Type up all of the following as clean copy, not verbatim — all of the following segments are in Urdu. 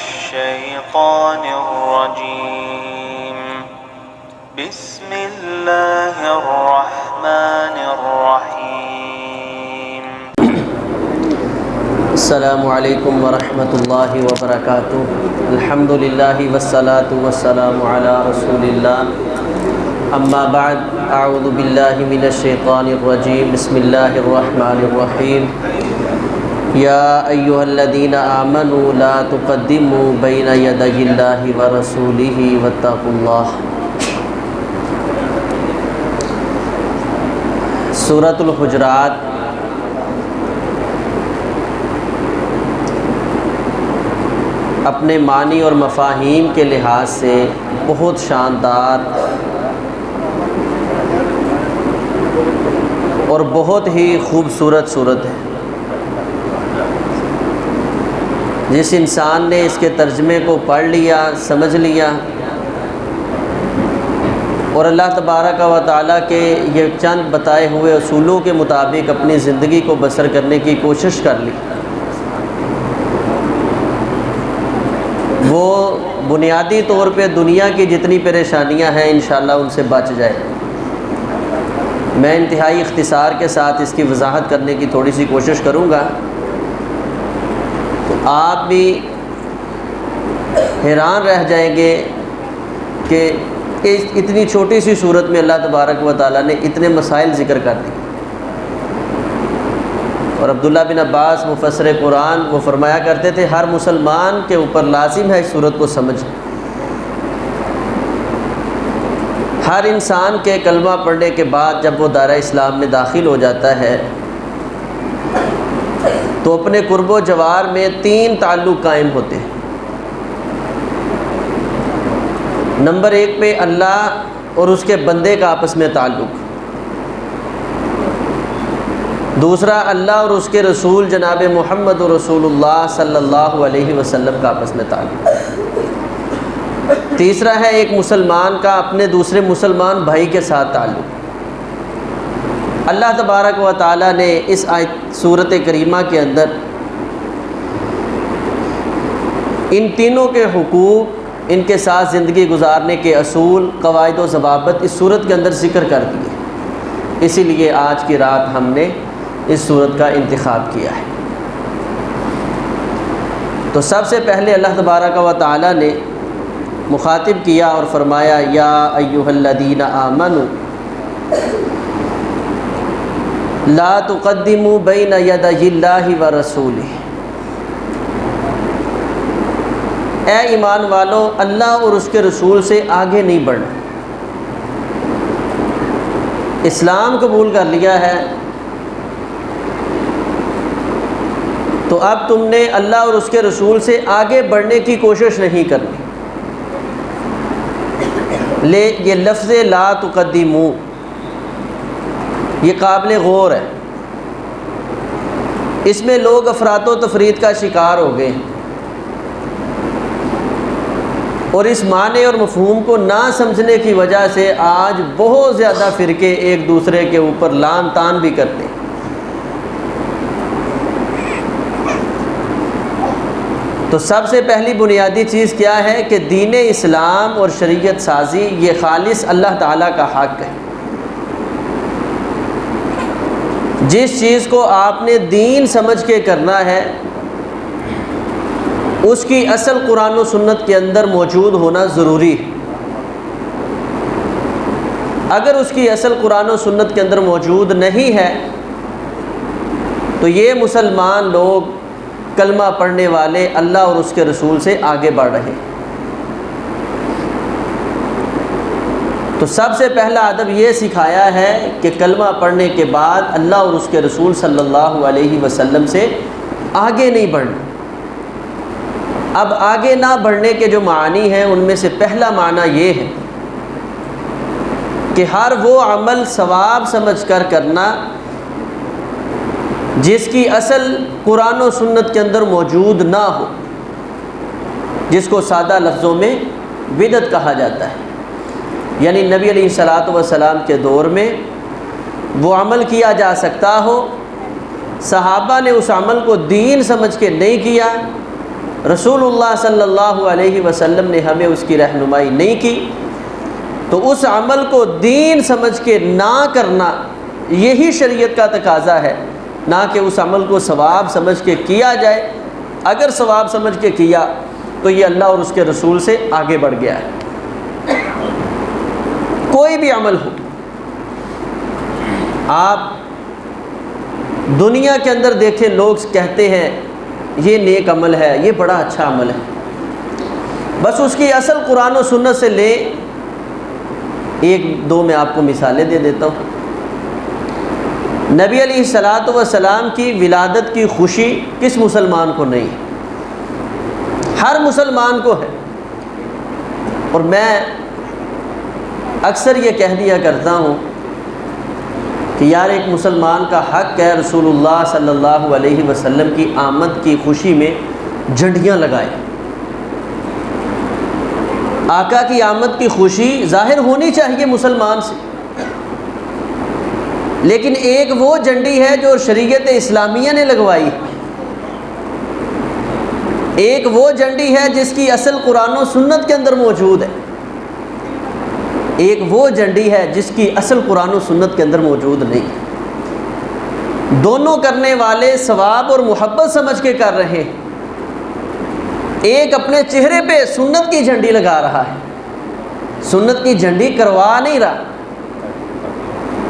الشيطان الرجيم بسم الله الرحمن الرحيم السلام علیکم ورحمۃ اللہ وبرکاتہ۔ الحمد للہ والصلاة والسلام علی رسول اللہ، اما بعد، اعوذ باللہ من الشیطان الرجیم، بسم اللہ الرحمن الرحیم۔ یا ایہا الذین آمنوا لا تقدموا بین یدی اللہ ورسولہ واتقوا اللہ۔ سورۃ الحجرات اپنے معنی اور مفاہیم کے لحاظ سے بہت شاندار اور بہت ہی خوبصورت صورت ہے۔ جس انسان نے اس کے ترجمے کو پڑھ لیا، سمجھ لیا اور اللہ تبارک و تعالیٰ کے یہ چند بتائے ہوئے اصولوں کے مطابق اپنی زندگی کو بسر کرنے کی کوشش کر لی، وہ بنیادی طور پہ دنیا کی جتنی پریشانیاں ہیں انشاءاللہ ان سے بچ جائے۔ میں انتہائی اختصار کے ساتھ اس کی وضاحت کرنے کی تھوڑی سی کوشش کروں گا، تو آپ بھی حیران رہ جائیں گے کہ اتنی چھوٹی سی صورت میں اللہ تبارک و تعالیٰ نے اتنے مسائل ذکر کر دیے۔ اور عبداللہ بن عباس مفسر قرآن وہ فرمایا کرتے تھے ہر مسلمان کے اوپر لازم ہے اس صورت کو سمجھ۔ ہر انسان کے کلمہ پڑھنے کے بعد جب وہ دائرہ اسلام میں داخل ہو جاتا ہے تو اپنے قرب و جوار میں 3 تعلق قائم ہوتے ہیں۔ نمبر 1 پہ اللہ اور اس کے بندے کا آپس میں تعلق، دوسرا اللہ اور اس کے رسول جناب محمد رسول اللہ صلی اللہ علیہ وسلم کا آپس میں تعلق، تیسرا ہے ایک مسلمان کا اپنے دوسرے مسلمان بھائی کے ساتھ تعلق۔ اللہ تبارک و تعالیٰ نے اس سورۃ کریمہ کے اندر ان تینوں کے حقوق، ان کے ساتھ زندگی گزارنے کے اصول، قواعد و ضوابط اس صورت کے اندر ذکر کر دیے۔ اسی لیے آج کی رات ہم نے اس صورت کا انتخاب کیا ہے۔ تو سب سے پہلے اللہ تبارک و تعالیٰ نے مخاطب کیا اور فرمایا یا ایھا الذین آمنوا لا تقدموا بین یدی اللہ ورسولہ۔ اے ایمان والو، اللہ اور اس کے رسول سے آگے نہیں بڑھنا۔ اسلام قبول کر لیا ہے تو اب تم نے اللہ اور اس کے رسول سے آگے بڑھنے کی کوشش نہیں کرنی۔ یہ لفظ لا تقدموا یہ قابل غور ہے، اس میں لوگ افراط و تفرید کا شکار ہو گئے اور اس معنی اور مفہوم کو نہ سمجھنے کی وجہ سے آج بہت زیادہ فرقے ایک دوسرے کے اوپر لعن طعن بھی کرتے ہیں۔ تو سب سے پہلی بنیادی چیز کیا ہے کہ دین اسلام اور شریعت سازی یہ خالص اللہ تعالیٰ کا حق ہے۔ جس چیز کو آپ نے دین سمجھ کے کرنا ہے اس کی اصل قرآن و سنت کے اندر موجود ہونا ضروری ہے۔ اگر اس کی اصل قرآن و سنت کے اندر موجود نہیں ہے تو یہ مسلمان لوگ کلمہ پڑھنے والے اللہ اور اس کے رسول سے آگے بڑھ رہے ہیں۔ تو سب سے پہلا ادب یہ سکھایا ہے کہ کلمہ پڑھنے کے بعد اللہ اور اس کے رسول صلی اللہ علیہ وسلم سے آگے نہیں بڑھنا۔ اب آگے نہ بڑھنے کے جو معنی ہیں ان میں سے پہلا معنی یہ ہے کہ ہر وہ عمل ثواب سمجھ کر کرنا جس کی اصل قرآن و سنت کے اندر موجود نہ ہو، جس کو سادہ لفظوں میں بدعت کہا جاتا ہے۔ یعنی نبی علیہ الصلاۃ والسلام کے دور میں وہ عمل کیا جا سکتا ہو، صحابہ نے اس عمل کو دین سمجھ کے نہیں کیا، رسول اللہ صلی اللہ علیہ وسلم نے ہمیں اس کی رہنمائی نہیں کی، تو اس عمل کو دین سمجھ کے نہ کرنا یہی شریعت کا تقاضا ہے، نہ کہ اس عمل کو ثواب سمجھ کے کیا جائے۔ اگر ثواب سمجھ کے کیا تو یہ اللہ اور اس کے رسول سے آگے بڑھ گیا ہے۔ کوئی بھی عمل ہو، آپ دنیا کے اندر دیکھیں، لوگ کہتے ہیں یہ نیک عمل ہے، یہ بڑا اچھا عمل ہے، بس اس کی اصل قرآن و سنت سے لیں۔ ایک دو میں آپ کو مثالیں دے دیتا ہوں۔ نبی علیہ الصلاۃ والسلام کی ولادت کی خوشی کس مسلمان کو نہیں؟ ہر مسلمان کو ہے۔ اور میں اکثر یہ کہہ دیا کرتا ہوں کہ یار ایک مسلمان کا حق ہے رسول اللہ صلی اللہ علیہ وسلم کی آمد کی خوشی میں جھنڈیاں لگائے۔ آقا کی آمد کی خوشی ظاہر ہونی چاہیے مسلمان سے، لیکن ایک وہ جھنڈی ہے جو شریعت اسلامیہ نے لگوائی، ایک وہ جھنڈی ہے جس کی اصل قرآن و سنت کے اندر موجود ہے، ایک وہ جھنڈی ہے جس کی اصل قرآن و سنت کے اندر موجود نہیں۔ دونوں کرنے والے ثواب اور محبت سمجھ کے کر رہے ہیں۔ ایک اپنے چہرے پہ سنت کی جھنڈی لگا رہا ہے، سنت کی جھنڈی کروا نہیں رہا،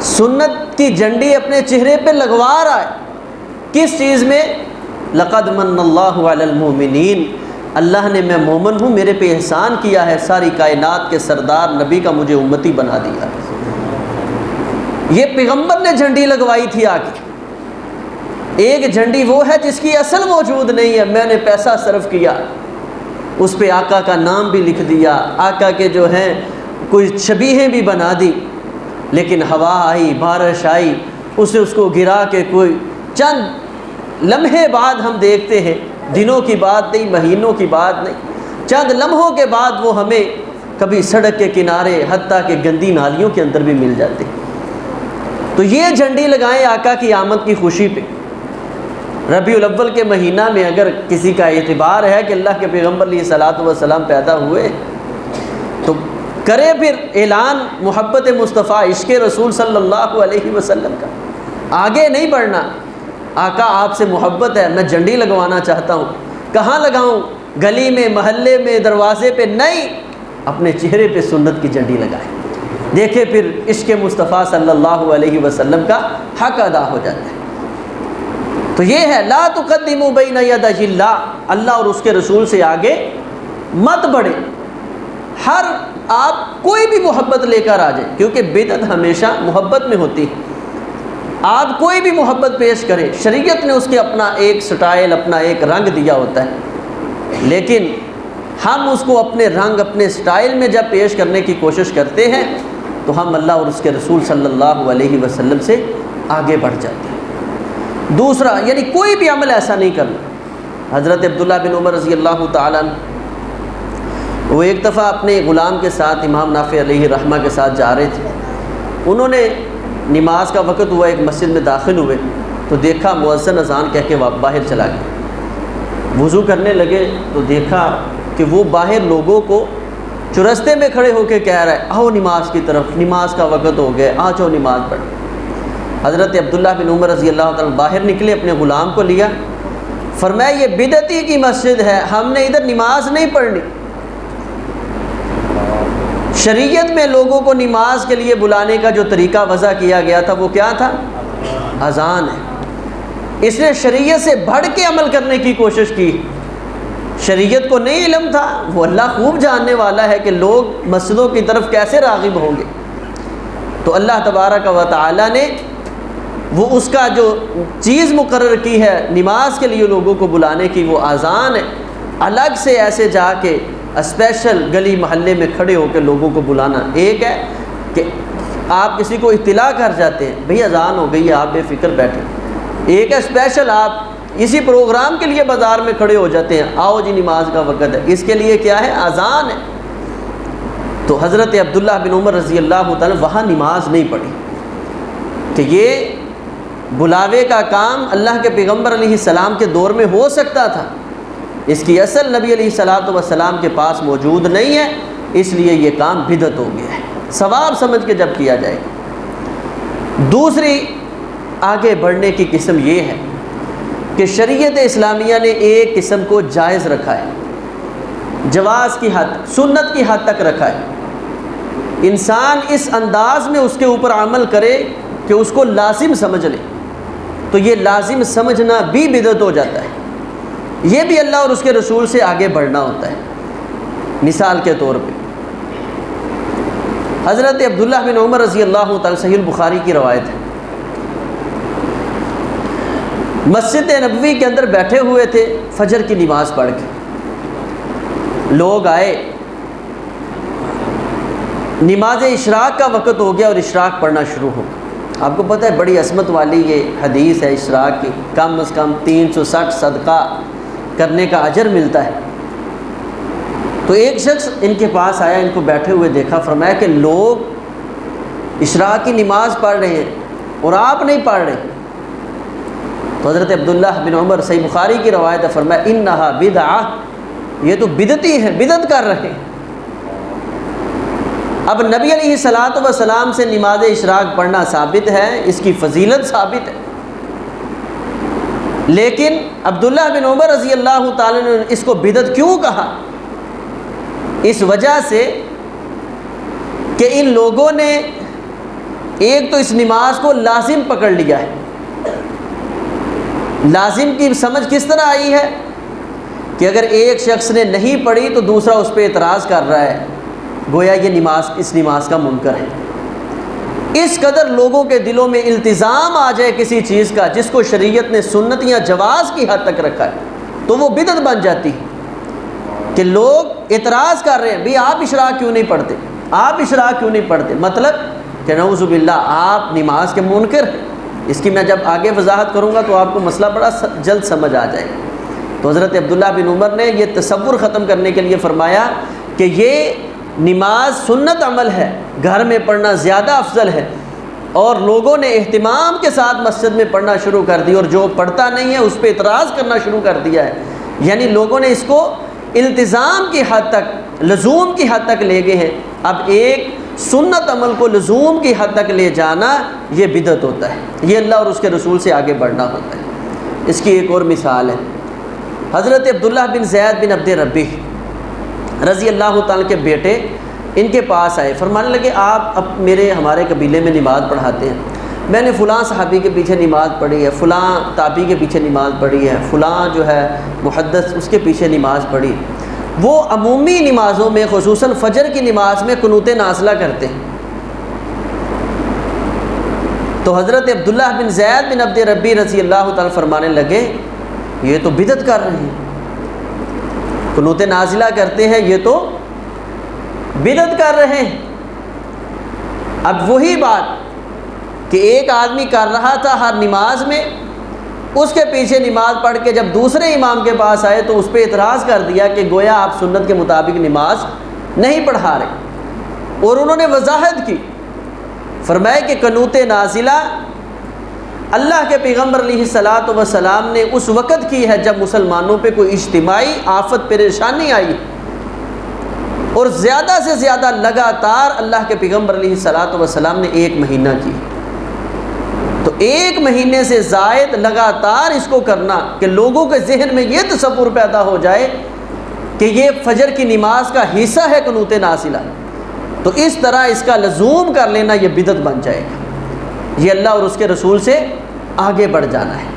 سنت کی جھنڈی اپنے چہرے پہ لگوا رہا ہے۔ کس چیز میں؟ لقد من اللہ علی المؤمنین، اللہ نے، میں مومن ہوں، میرے پہ احسان کیا ہے، ساری کائنات کے سردار نبی کا مجھے امتی بنا دیا۔ یہ پیغمبر نے جھنڈی لگوائی تھی آگے۔ ایک جھنڈی وہ ہے جس کی اصل موجود نہیں ہے، میں نے پیسہ صرف کیا، اس پہ آقا کا نام بھی لکھ دیا، آقا کے جو ہیں کوئی شبیہیں بھی بنا دی، لیکن ہوا آئی، بارش آئی، اس کو گرا کے کوئی چند لمحے بعد ہم دیکھتے ہیں، دنوں کی بات نہیں، مہینوں کی بات نہیں، چند لمحوں کے بعد وہ ہمیں کبھی سڑک کے کنارے، حتیٰ کہ گندی نالیوں کے اندر بھی مل جاتے ہیں۔ تو یہ جھنڈی لگائیں آقا کی آمد کی خوشی پہ۔ ربیع الاول کے مہینہ میں اگر کسی کا اعتبار ہے کہ اللہ کے پیغمبر علیہ الصلوۃ والسلام پیدا ہوئے، تو کرے پھر اعلان محبت مصطفیٰ، عشق رسول صلی اللہ علیہ وسلم کا۔ آگے نہیں بڑھنا، آقا آپ سے محبت ہے، میں جھنڈی لگوانا چاہتا ہوں، کہاں لگاؤں؟ گلی میں، محلے میں، دروازے پہ نہیں، اپنے چہرے پہ سنت کی جھنڈی لگائیں۔ دیکھیں پھر عشق مصطفیٰ صلی اللہ علیہ وسلم کا حق ادا ہو جاتا ہے۔ تو یہ ہے لا تقدموا بین یدی اللہ، اللہ اور اس کے رسول سے آگے مت بڑھے۔ ہر آپ کوئی بھی محبت لے کر آ جائیں، کیونکہ بدعت ہمیشہ محبت میں ہوتی ہے۔ آپ کوئی بھی محبت پیش کریں، شریعت نے اس کے اپنا ایک سٹائل، اپنا ایک رنگ دیا ہوتا ہے، لیکن ہم اس کو اپنے رنگ، اپنے سٹائل میں جب پیش کرنے کی کوشش کرتے ہیں تو ہم اللہ اور اس کے رسول صلی اللہ علیہ وسلم سے آگے بڑھ جاتے ہیں۔ دوسرا، یعنی کوئی بھی عمل ایسا نہیں کرنا۔ حضرت عبداللہ بن عمر رضی اللہ تعالیٰ عنہ، وہ ایک دفعہ اپنے غلام کے ساتھ امام نافع علیہ رحمہ کے ساتھ جا رہے تھے۔ انہوں نے نماز کا وقت ہوا، ایک مسجد میں داخل ہوئے تو دیکھا مؤذن اذان کہہ کے باہر چلا گیا۔ وضو کرنے لگے تو دیکھا کہ وہ باہر لوگوں کو چرستے میں کھڑے ہو کے کہہ رہا ہے آؤ نماز کی طرف، نماز کا وقت ہو گیا، آ جاؤ نماز پڑھ۔ حضرت عبداللہ بن عمر رضی اللہ تعالیٰ باہر نکلے، اپنے غلام کو لیا، فرمایا یہ بدعتی کی مسجد ہے، ہم نے ادھر نماز نہیں پڑھنی۔ شریعت میں لوگوں کو نماز کے لیے بلانے کا جو طریقہ وضع کیا گیا تھا وہ کیا تھا؟ اذان ہے۔ اس نے شریعت سے بڑھ کے عمل کرنے کی کوشش کی۔ شریعت کو نہیں علم تھا، وہ اللہ خوب جاننے والا ہے کہ لوگ مسجدوں کی طرف کیسے راغب ہوں گے۔ تو اللہ تبارک و تعالی نے وہ اس کا جو چیز مقرر کی ہے نماز کے لیے لوگوں کو بلانے کی، وہ اذان ہے۔ الگ سے ایسے جا کے اسپیشل گلی محلے میں کھڑے ہو کے لوگوں کو بلانا ایک ہے کہ آپ کسی کو اطلاع کر جاتے ہیں بھئی اذان ہو گئی ہے، آپ بے فکر بیٹھے۔ ایک ہے اسپیشل آپ اسی پروگرام کے لیے بازار میں کھڑے ہو جاتے ہیں، آؤ جی نماز کا وقت ہے، اس کے لیے کیا ہے؟ اذان ہے۔ تو حضرت عبداللہ بن عمر رضی اللہ تعالیٰ وہاں نماز نہیں پڑھی کہ یہ بلاوے کا کام اللہ کے پیغمبر علیہ السلام کے دور میں ہو سکتا تھا، اس کی اصل نبی علیہ الصلوۃ والسلام کے پاس موجود نہیں ہے، اس لیے یہ کام بدعت ہو گیا ہے، ثواب سمجھ کے جب کیا جائے گا۔ دوسری آگے بڑھنے کی قسم یہ ہے کہ شریعت اسلامیہ نے ایک قسم کو جائز رکھا ہے، جواز کی حد، سنت کی حد تک رکھا ہے۔ انسان اس انداز میں اس کے اوپر عمل کرے کہ اس کو لازم سمجھ لے، تو یہ لازم سمجھنا بھی بدعت ہو جاتا ہے، یہ بھی اللہ اور اس کے رسول سے آگے بڑھنا ہوتا ہے۔ مثال کے طور پہ حضرت عبداللہ بن عمر رضی اللہ تعالی، صحیح البخاری کی روایت ہے، مسجد نبوی کے اندر بیٹھے ہوئے تھے فجر کی نماز پڑھ کے، لوگ آئے، نماز اشراق کا وقت ہو گیا اور اشراق پڑھنا شروع ہو گیا۔ آپ کو پتہ ہے بڑی عظمت والی یہ حدیث ہے اشراق کی، کم از کم 360 صدقہ کرنے کا اجر ملتا ہے۔ تو ایک شخص ان کے پاس آیا، ان کو بیٹھے ہوئے دیکھا، فرمایا کہ لوگ اشراق کی نماز پڑھ رہے ہیں اور آپ نہیں پڑھ رہے۔ تو حضرت عبداللہ بن عمر، صحیح بخاری کی روایت ہے، فرمایا انہا بدعہ، یہ تو بدعتی ہے، بدعت کر رہے ہیں۔ اب نبی علیہ الصلوۃ والسلام سے نماز اشراق پڑھنا ثابت ہے، اس کی فضیلت ثابت ہے، لیکن عبداللہ بن عمر رضی اللہ تعالی نے اس کو بدعت کیوں کہا؟ اس وجہ سے کہ ان لوگوں نے ایک تو اس نماز کو لازم پکڑ لیا ہے۔ لازم کی سمجھ کس طرح آئی ہے کہ اگر ایک شخص نے نہیں پڑھی تو دوسرا اس پہ اعتراض کر رہا ہے، گویا یہ نماز اس نماز کا منکر ہے۔ اس قدر لوگوں کے دلوں میں التزام آ جائے کسی چیز کا جس کو شریعت نے سنت یا جواز کی حد تک رکھا ہے، تو وہ بدعت بن جاتی ہے کہ لوگ اعتراض کر رہے ہیں، بھئی آپ اشراق کیوں نہیں پڑھتے، آپ اشراق کیوں نہیں پڑھتے، مطلب کہ نعوذ باللہ آپ نماز کے منکر ہیں۔ اس کی میں جب آگے وضاحت کروں گا تو آپ کو مسئلہ بڑا جلد سمجھ آ جائے گا۔ تو حضرت عبداللہ بن عمر نے یہ تصور ختم کرنے کے لیے فرمایا کہ یہ نماز سنت عمل ہے، گھر میں پڑھنا زیادہ افضل ہے، اور لوگوں نے اہتمام کے ساتھ مسجد میں پڑھنا شروع کر دی، اور جو پڑھتا نہیں ہے اس پہ اعتراض کرنا شروع کر دیا ہے، یعنی لوگوں نے اس کو التزام کی حد تک، لزوم کی حد تک لے گئے ہیں۔ اب ایک سنت عمل کو لزوم کی حد تک لے جانا یہ بدعت ہوتا ہے، یہ اللہ اور اس کے رسول سے آگے بڑھنا ہوتا ہے۔ اس کی ایک اور مثال ہے، حضرت عبداللہ بن زید بن عبد ربی رضی اللہ تعالیٰ کے بیٹے ان کے پاس آئے، فرمانے لگے آپ اب ہمارے قبیلے میں نماز پڑھاتے ہیں، میں نے فلاں صحابی کے پیچھے نماز پڑھی ہے، فلاں تابعی کے پیچھے نماز پڑھی ہے، فلاں جو ہے محدث اس کے پیچھے نماز پڑھی۔ وہ عمومی نمازوں میں خصوصاً فجر کی نماز میں قنوت نازلہ کرتے ہیں۔ تو حضرت عبداللہ بن زید بن عبد ربی رضی اللہ تعالیٰ فرمانے لگے یہ تو بدعت کر رہے ہیں، قنوت نازلہ کرتے ہیں، یہ تو بدعت کر رہے ہیں۔ اب وہی بات کہ ایک آدمی کر رہا تھا ہر نماز میں، اس کے پیچھے نماز پڑھ کے جب دوسرے امام کے پاس آئے تو اس پہ اعتراض کر دیا کہ گویا آپ سنت کے مطابق نماز نہیں پڑھا رہے، اور انہوں نے وضاحت کی، فرمایا کہ قنوت نازلہ اللہ کے پیغمبر علیہ الصلوۃ والسلام نے اس وقت کی ہے جب مسلمانوں پہ کوئی اجتماعی آفت پریشانی آئی، اور زیادہ سے زیادہ لگاتار اللہ کے پیغمبر علیہ الصلوۃ والسلام نے 1 مہینہ کی۔ تو 1 مہینے سے زائد لگاتار اس کو کرنا کہ لوگوں کے ذہن میں یہ تصور پیدا ہو جائے کہ یہ فجر کی نماز کا حصہ ہے قنوت نازلہ، تو اس طرح اس کا لزوم کر لینا یہ بدعت بن جائے گا، یہ اللہ اور اس کے رسول سے آگے بڑھ جانا ہے۔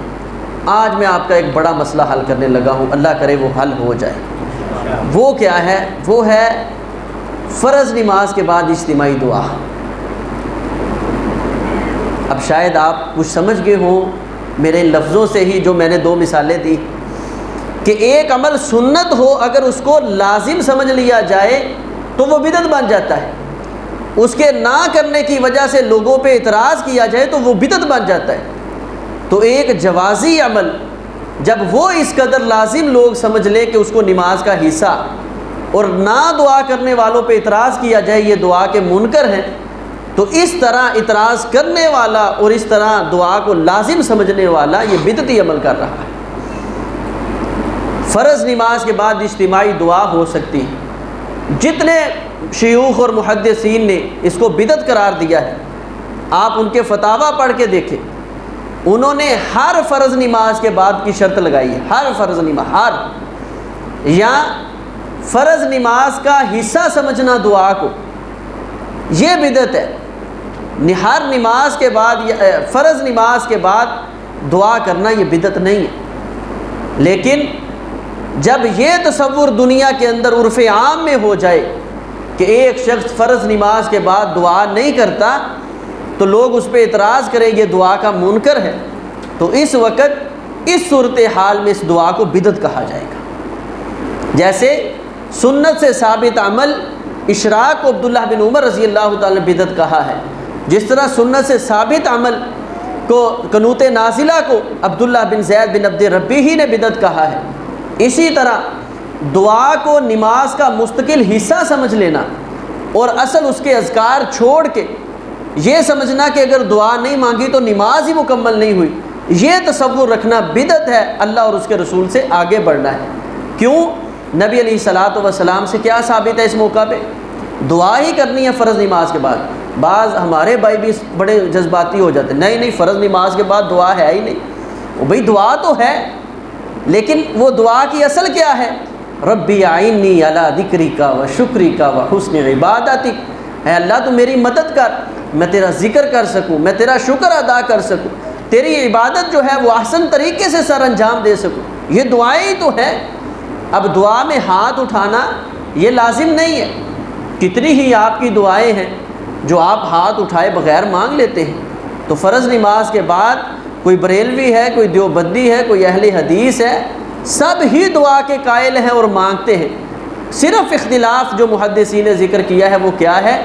آج میں آپ کا ایک بڑا مسئلہ حل کرنے لگا ہوں، اللہ کرے وہ حل ہو جائے۔ وہ کیا ہے؟ وہ ہے فرض نماز کے بعد اجتماعی دعا۔ اب شاید آپ کچھ سمجھ گئے ہوں میرے لفظوں سے ہی، جو میں نے 2 مثالیں دی، کہ ایک عمل سنت ہو اگر اس کو لازم سمجھ لیا جائے تو وہ بدعت بن جاتا ہے، اس کے نہ کرنے کی وجہ سے لوگوں پہ اعتراض کیا جائے تو وہ بدعت بن جاتا ہے۔ تو ایک جوازی عمل جب وہ اس قدر لازم لوگ سمجھ لیں کہ اس کو نماز کا حصہ، اور نہ دعا کرنے والوں پہ اعتراض کیا جائے یہ دعا کے منکر ہیں، تو اس طرح اعتراض کرنے والا اور اس طرح دعا کو لازم سمجھنے والا یہ بدعتی عمل کر رہا ہے۔ فرض نماز کے بعد اجتماعی دعا ہو سکتی ہے۔ جتنے شیوخ اور محدثین نے اس کو بدعت قرار دیا ہے، آپ ان کے فتاویٰ پڑھ کے دیکھیں، انہوں نے ہر فرض نماز کے بعد کی شرط لگائی ہے، ہر فرض نماز، یا فرض نماز کا حصہ سمجھنا دعا کو، یہ بدعت ہے۔ ہر نماز کے بعد، فرض نماز کے بعد دعا کرنا یہ بدعت نہیں ہے، لیکن جب یہ تصور دنیا کے اندر عرف عام میں ہو جائے کہ ایک شخص فرض نماز کے بعد دعا نہیں کرتا تو لوگ اس پہ اعتراض کریں یہ دعا کا منکر ہے، تو اس وقت اس صورتحال میں اس دعا کو بدعت کہا جائے گا۔ جیسے سنت سے ثابت عمل اشراق کو عبداللہ بن عمر رضی اللہ تعالیٰ نے بدعت کہا ہے، جس طرح سنت سے ثابت عمل کو قنوت نازلہ کو عبداللہ بن زید بن عبد ربی ہی نے بدعت کہا ہے، اسی طرح دعا کو نماز کا مستقل حصہ سمجھ لینا اور اصل اس کے اذکار چھوڑ کے یہ سمجھنا کہ اگر دعا نہیں مانگی تو نماز ہی مکمل نہیں ہوئی، یہ تصور رکھنا بدعت ہے۔ اللہ اور اس کے رسول سے آگے بڑھنا ہے۔ کیوں؟ نبی علیہ الصلاۃ والسلام سے کیا ثابت ہے اس موقع پہ؟ دعا ہی کرنی ہے فرض نماز کے بعد۔ بعض ہمارے بھائی بھی بڑے جذباتی ہو جاتے ہیں، نہیں فرض نماز کے بعد دعا ہے ہی نہیں۔ وہ بھئی دعا تو ہے، لیکن وہ دعا کی اصل کیا ہے؟ ربی اعنی علی ذکرک و شکرک و حسن عبادتک، اے اللہ تو میری مدد کر، میں تیرا ذکر کر سکوں، میں تیرا شکر ادا کر سکوں، تیری عبادت جو ہے وہ احسن طریقے سے سر انجام دے سکوں۔ یہ دعائیں ہی تو ہے۔ اب دعا میں ہاتھ اٹھانا یہ لازم نہیں ہے، کتنی ہی آپ کی دعائیں ہیں جو آپ ہاتھ اٹھائے بغیر مانگ لیتے ہیں۔ تو فرض نماز کے بعد کوئی بریلوی ہے، کوئی دیوبندی ہے، کوئی اہل حدیث ہے، سب ہی دعا کے قائل ہیں اور مانگتے ہیں۔ صرف اختلاف جو محدثین نے ذکر کیا ہے وہ کیا ہے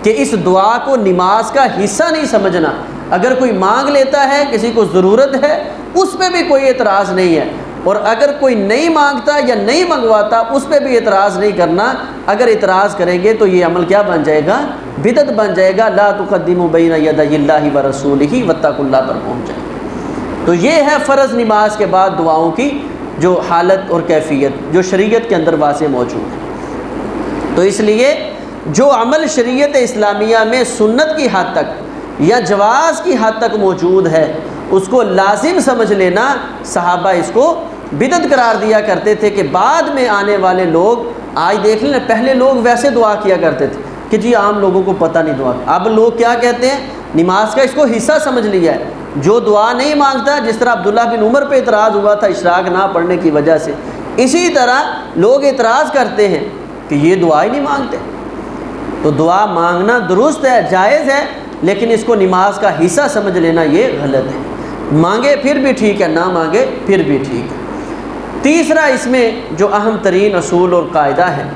کہ اس دعا کو نماز کا حصہ نہیں سمجھنا۔ اگر کوئی مانگ لیتا ہے، کسی کو ضرورت ہے، اس پہ بھی کوئی اعتراض نہیں ہے، اور اگر کوئی نہیں مانگتا یا نہیں منگواتا اس پہ بھی اعتراض نہیں کرنا۔ اگر اعتراض کریں گے تو یہ عمل کیا بن جائے گا؟ بدعت بن جائے گا۔ لا تقدموا بین یدی اللہ ورسولہ واتقوا اللہ پر پہنچ جائے گا۔ تو یہ ہے فرض نماز کے بعد دعاؤں کی جو حالت اور کیفیت جو شریعت کے اندر واضح موجود ہے۔ تو اس لیے جو عمل شریعت اسلامیہ میں سنت کی حد تک یا جواز کی حد تک موجود ہے اس کو لازم سمجھ لینا، صحابہ اس کو بدعت قرار دیا کرتے تھے کہ بعد میں آنے والے لوگ، آج دیکھ لیں پہلے لوگ ویسے دعا کیا کرتے تھے کہ جی عام لوگوں کو پتہ نہیں دعا، اب لوگ کیا کہتے ہیں؟ نماز کا اس کو حصہ سمجھ لیا ہے۔ جو دعا نہیں مانگتا، جس طرح عبداللہ بن عمر پہ اعتراض ہوا تھا اشراق نہ پڑھنے کی وجہ سے، اسی طرح لوگ اعتراض کرتے ہیں کہ یہ دعا ہی نہیں مانگتے۔ تو دعا مانگنا درست ہے، جائز ہے، لیکن اس کو نماز کا حصہ سمجھ لینا یہ غلط ہے۔ مانگے پھر بھی ٹھیک ہے، نہ مانگے پھر بھی ٹھیک ہے۔ تیسرا اس میں جو اہم ترین اصول اور قاعدہ ہے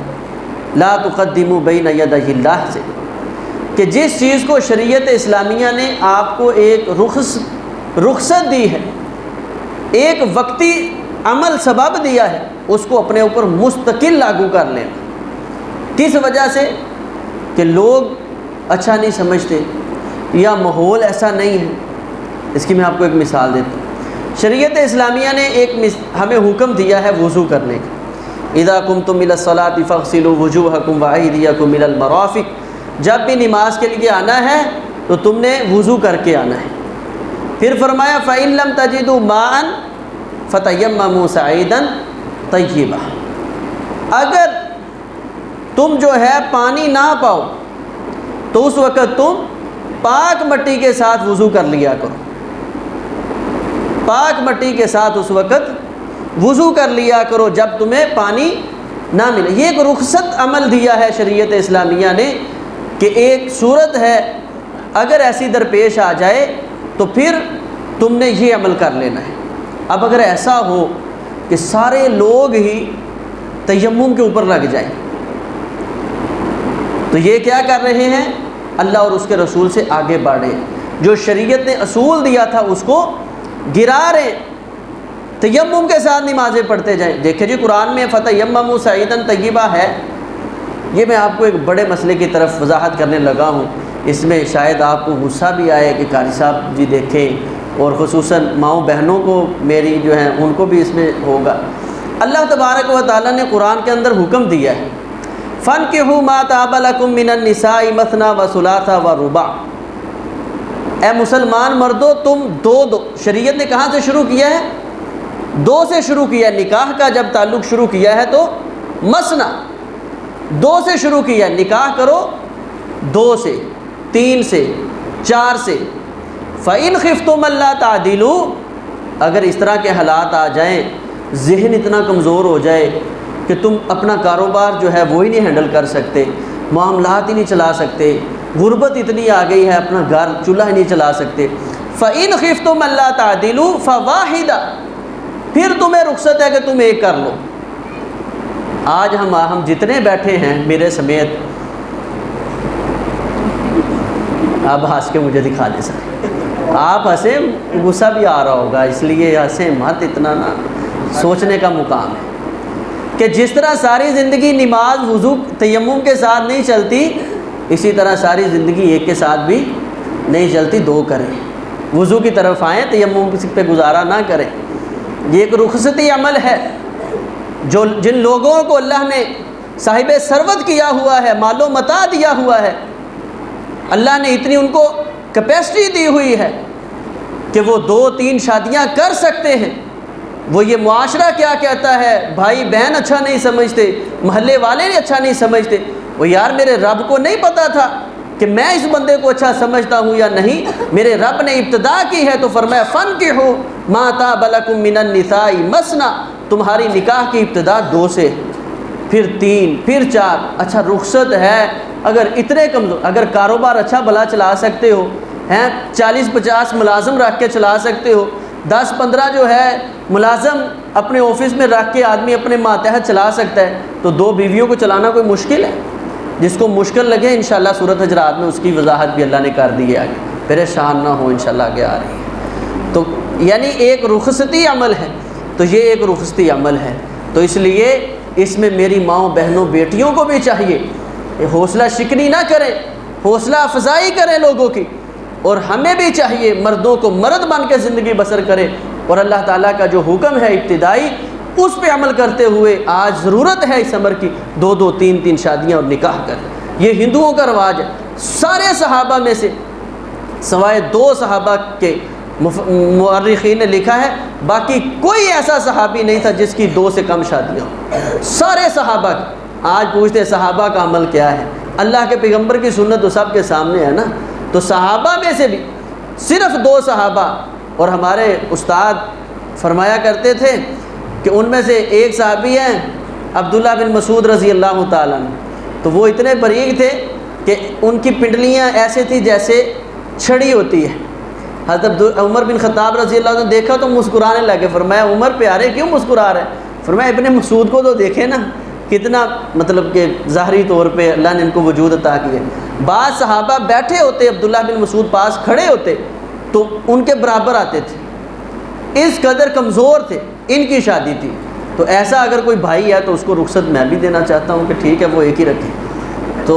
لا تقدموا بین یدی اللہ سے، کہ جس چیز کو شریعت اسلامیہ نے آپ کو ایک رخصت دی ہے، ایک وقتی عمل سبب دیا ہے، اس کو اپنے اوپر مستقل لاگو کر لینا۔ کس وجہ سے؟ کہ لوگ اچھا نہیں سمجھتے یا ماحول ایسا نہیں ہے۔ اس کی میں آپ کو ایک مثال دیتا ہوں۔ شریعت اسلامیہ نے ہمیں حکم دیا ہے وضو کرنے کا۔ اذا قمتم الى الصلاة فاغسلوا وجوهكم وايديكم الى المرافق، جب بھی نماز کے لیے آنا ہے تو تم نے وضو کر کے آنا ہے۔ پھر فرمایا فإن لم تجدوا ماء فتيمموا صعيدا طيبا، اگر تم جو ہے پانی نہ پاؤ تو اس وقت تم پاک مٹی کے ساتھ وضو کر لیا کرو، پاک مٹی کے ساتھ اس وقت وضو کر لیا کرو جب تمہیں پانی نہ ملے۔ یہ ایک رخصت عمل دیا ہے شریعت اسلامیہ نے کہ ایک صورت ہے اگر ایسی درپیش آ جائے تو پھر تم نے یہ عمل کر لینا ہے۔ اب اگر ایسا ہو کہ سارے لوگ ہی تیمم کے اوپر لگ جائیں تو یہ کیا کر رہے ہیں؟ اللہ اور اس کے رسول سے آگے بڑھ رہے ہیں۔ جو شریعت نے اصول دیا تھا اس کو گرا رہے، تیمم کے ساتھ نمازیں پڑھتے جائیں۔ دیکھیں جی قرآن میں فتیمموا صعیدا طیبا ہے، یہ میں آپ کو ایک بڑے مسئلے کی طرف وضاحت کرنے لگا ہوں۔ اس میں شاید آپ کو غصہ بھی آئے کہ قاری صاحب جی دیکھیں، اور خصوصاً ماؤں بہنوں کو میری جو ہیں ان کو بھی اس میں ہوگا اللہ تبارک و تعالیٰ نے قرآن کے اندر حکم دیا ہے فَانْكِحُوا مَا طَابَ لَكُم مِّنَ النِّسَاءِ مَثْنَىٰ وَثُلَاثَ وَرُبَاع، اے مسلمان مردوں تم دو شریعت نے کہاں سے شروع کیا ہے؟ دو سے شروع کیا ہے۔ نکاح کا جب تعلق شروع کیا ہے تو مثنا دو سے شروع کیا ہے، نکاح کرو دو سے، تین سے، چار سے۔ فَإِنْ خِفْتُمْ أَلَّا تَعْدِلُوا، اگر اس طرح کے حالات آ جائیں، ذہن اتنا کمزور ہو جائے کہ تم اپنا کاروبار جو ہے وہی نہیں ہینڈل کر سکتے، معاملات ہی نہیں چلا سکتے، غربت اتنی آ گئی ہے اپنا گھر چولہا ہی نہیں چلا سکتے، فَإِنْ خِفْتُمْ أَلَّا تَعْدِلُوا فَوَاحِدَةً، پھر تمہیں رخصت ہے کہ تم ایک کر لو۔ آج ہم جتنے بیٹھے ہیں میرے سمیت، اب ہنس کے مجھے دکھا دیں سر، آپ ہنسیں، غصہ بھی آ رہا ہوگا اس لیے ہنسیں مت، اتنا نہ سوچنے کا مقام ہے کہ جس طرح ساری زندگی نماز وضو تیمم کے ساتھ نہیں چلتی، اسی طرح ساری زندگی ایک کے ساتھ بھی نہیں چلتی، دو کریں، وضو کی طرف آئیں، تیمم پہ گزارا نہ کریں۔ یہ ایک رخصتی عمل ہے جو جن لوگوں کو اللہ نے صاحب ثروت کیا ہوا ہے، مال و متاع دیا ہوا ہے، اللہ نے اتنی ان کو کیپیسٹی دی ہوئی ہے کہ وہ 2-3 شادیاں کر سکتے ہیں۔ وہ یہ معاشرہ کیا کہتا ہے، بھائی بہن اچھا نہیں سمجھتے، محلے والے نے اچھا نہیں سمجھتے، وہ یار میرے رب کو نہیں پتہ تھا کہ میں اس بندے کو اچھا سمجھتا ہوں یا نہیں، میرے رب نے ابتدا کی ہے تو فرمایا فَانْكِحُوا مَا طَابَ لَكُم مِّنَ النِّسَاءِ مَثْنَىٰ، تمہاری نکاح کی ابتدا 2 سے، پھر 3، پھر 4۔ اچھا رخصت ہے، اگر اتنے کمزور، اگر کاروبار اچھا بھلا چلا سکتے ہو، ہیں 40-50 ملازم رکھ کے چلا سکتے ہو، 10-15 جو ہے ملازم اپنے آفس میں رکھ کے آدمی اپنے ماتحت چلا سکتا ہے، تو 2 بیویوں کو چلانا کوئی مشکل ہے؟ جس کو مشکل لگے انشاءاللہ سورۃ حجرات میں اس کی وضاحت بھی اللہ نے کر دی ہے، آگے پریشان نہ ہو انشاءاللہ آگے آ رہی ہے۔ تو یعنی ایک رخصتی عمل ہے، تو یہ ایک رخصتی عمل ہے، تو اس لیے اس میں میری ماؤں بہنوں بیٹیوں کو بھی چاہیے حوصلہ شکنی نہ کریں، حوصلہ افزائی کریں لوگوں کی، اور ہمیں بھی چاہیے مردوں کو مرد بن کے زندگی بسر کریں، اور اللہ تعالیٰ کا جو حکم ہے ابتدائی اس پہ عمل کرتے ہوئے آج ضرورت ہے اس عمر کی 2-2 3-3 شادیاں اور نکاح کریں۔ یہ ہندوؤں کا رواج ہے، سارے صحابہ میں سے سوائے 2 صحابہ کے مورخین نے لکھا ہے، باقی کوئی ایسا صحابی نہیں تھا جس کی 2 سے کم شادیاں ہوں، سارے صحابہ کی۔ آج پوچھتے ہیں صحابہ کا عمل کیا ہے؟ اللہ کے پیغمبر کی سنت تو سب کے سامنے ہے نا، تو صحابہ میں سے بھی صرف 2 صحابہ، اور ہمارے استاد فرمایا کرتے تھے کہ ان میں سے ایک صحابی ہیں عبداللہ بن مسعود رضی اللہ تعالیٰ عنہ، تو وہ اتنے باریک تھے کہ ان کی پنڈلیاں ایسے تھی جیسے چھڑی ہوتی ہے۔ حضرت عمر بن خطاب رضی اللہ عنہ نے دیکھا تو مسکرانے لگے، فرمایا عمر پیارے کیوں مسکرا رہے ہیں؟ فرمایا ابن مسعود کو تو دیکھیں نا، کتنا مطلب کہ ظاہری طور پہ اللہ نے ان کو وجود عطا کیا۔ بعض صحابہ بیٹھے ہوتے، عبداللہ بن مسعود پاس کھڑے ہوتے تو ان کے برابر آتے تھے، اس قدر کمزور تھے، ان کی شادی تھی۔ تو ایسا اگر کوئی بھائی ہے تو اس کو رخصت میں بھی دینا چاہتا ہوں کہ ٹھیک ہے وہ ایک ہی رکھیں۔ تو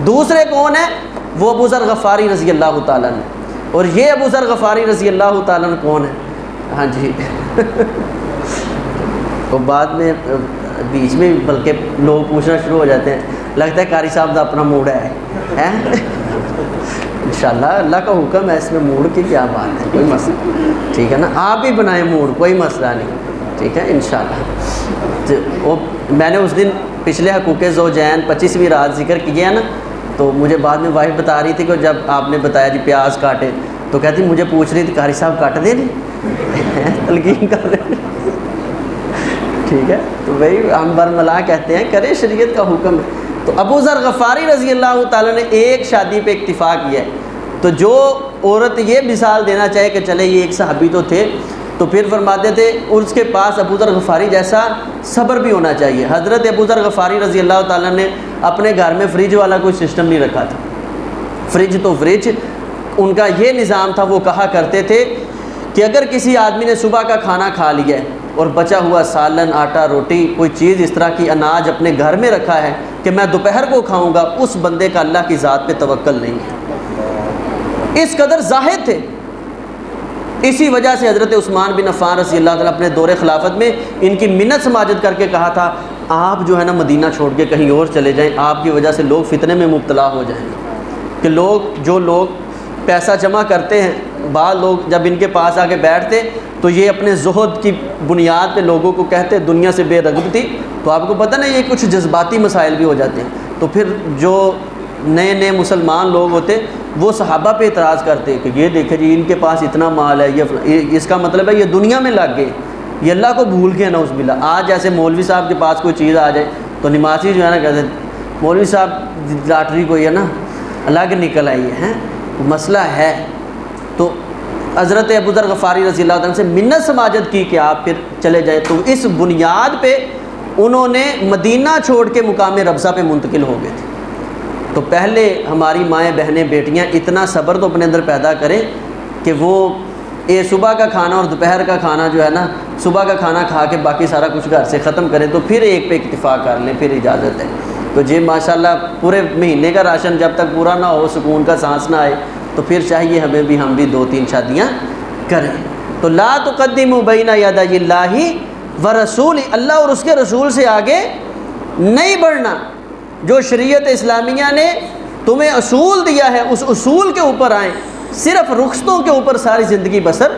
دوسرے کون ہیں؟ وہ ابو ذر غفاری رضی اللہ تعالیٰ عنہ، اور یہ ابو ذر غفاری رضی اللہ تعالیٰ عنہ کون ہے؟ ہاں جی وہ بعد میں بیچ میں بلکہ لوگ پوچھنا شروع ہو جاتے ہیں، لگتا ہے قاری صاحب کا اپنا موڈ ہے انشاءاللہ اللہ کا حکم ہے، اس میں موڈ کی کیا بات ہے، کوئی مسئلہ ٹھیک ہے نا، آپ ہی بنائیں موڈ، کوئی مسئلہ نہیں ٹھیک ہے انشاءاللہ۔ وہ میں نے اس دن پچھلے حقوق زوجین 25ویں رات ذکر کیا نا، تو مجھے بعد میں وائف بتا رہی تھی کہ جب آپ نے بتایا جی پیاز کاٹے، تو کہتی مجھے پوچھ رہی تھی قاری صاحب کاٹ دیں نہیں تلقین کر دیں ٹھیک ہے، تو وہی ہم برملا کہتے ہیں، کرے شریعت کا حکم ہے۔ تو ابو ذر غفاری رضی اللہ تعالیٰ نے ایک شادی پہ اکتفا کیا ہے، تو جو عورت یہ مثال دینا چاہے کہ چلے یہ ایک صحابی تو تھے، تو پھر فرماتے تھے اس کے پاس ابو ذر غفاری جیسا صبر بھی ہونا چاہیے۔ حضرت ابو ذر غفاری رضی اللہ تعالیٰ نے اپنے گھر میں فریج والا کوئی سسٹم نہیں رکھا تھا، فریج تو فریج، ان کا یہ نظام تھا، وہ کہا کرتے تھے کہ اگر کسی آدمی نے صبح کا کھانا کھا لیا ہے اور بچا ہوا سالن، آٹا، روٹی، کوئی چیز اس طرح کی اناج اپنے گھر میں رکھا ہے کہ میں دوپہر کو کھاؤں گا، اس بندے کا اللہ کی ذات پہ توکل نہیں ہے۔ اس قدر زاہد تھے، اسی وجہ سے حضرت عثمان بن عفان رضی اللہ تعالیٰ اپنے دور خلافت میں ان کی منت سماجت کر کے کہا تھا آپ جو ہے نا مدینہ چھوڑ کے کہیں اور چلے جائیں، آپ کی وجہ سے لوگ فتنے میں مبتلا ہو جائیں گے۔ کہ جو لوگ پیسہ جمع کرتے ہیں، بعض لوگ جب ان کے پاس آ کے بیٹھتے تو یہ اپنے زہد کی بنیاد پہ لوگوں کو کہتے دنیا سے بے رغبتی، تو آپ کو پتہ نا یہ کچھ جذباتی مسائل بھی ہو جاتے ہیں، تو پھر جو نئے مسلمان لوگ ہوتے وہ صحابہ پہ اعتراض کرتے کہ یہ دیکھیں جی ان کے پاس اتنا مال ہے، یہ اس کا مطلب ہے یہ دنیا میں لگ گئے، یہ اللہ کو بھول گئے نعوذ باللہ۔ آج جیسے مولوی صاحب کے پاس کوئی چیز آ جائے تو نمازی جو ہے نا کہتے ہیں مولوی صاحب لاٹری کوئی ہے نا الگ نکل آئی ہے، مسئلہ ہے۔ تو حضرت ابوذر غفاری رضی اللہ عنہ سے منت سماجت کی کہ آپ پھر چلے جائیں، تو اس بنیاد پہ انہوں نے مدینہ چھوڑ کے مقام ربضہ پہ منتقل ہو گئے تھے۔ تو پہلے ہماری مائیں بہنیں بیٹیاں اتنا صبر تو اپنے اندر پیدا کریں کہ وہ صبح کا کھانا اور دوپہر کا کھانا جو ہے نا صبح کا کھانا کھا کے باقی سارا کچھ گھر سے ختم کریں، تو پھر ایک پہ اکتفا کر لیں، پھر اجازت ہے۔ تو جی ماشاءاللہ پورے مہینے کا راشن جب تک پورا نہ ہو، سکون کا سانس نہ آئے، تو پھر چاہیے ہم بھی 2-3 شادیاں کریں۔ تو لا تقدموا بین یدی اللہ ورسول، اللہ اور اس کے رسول سے آگے نہیں بڑھنا۔ جو شریعت اسلامیہ نے تمہیں اصول دیا ہے اس اصول کے اوپر آئیں، صرف رخصتوں کے اوپر ساری زندگی بسر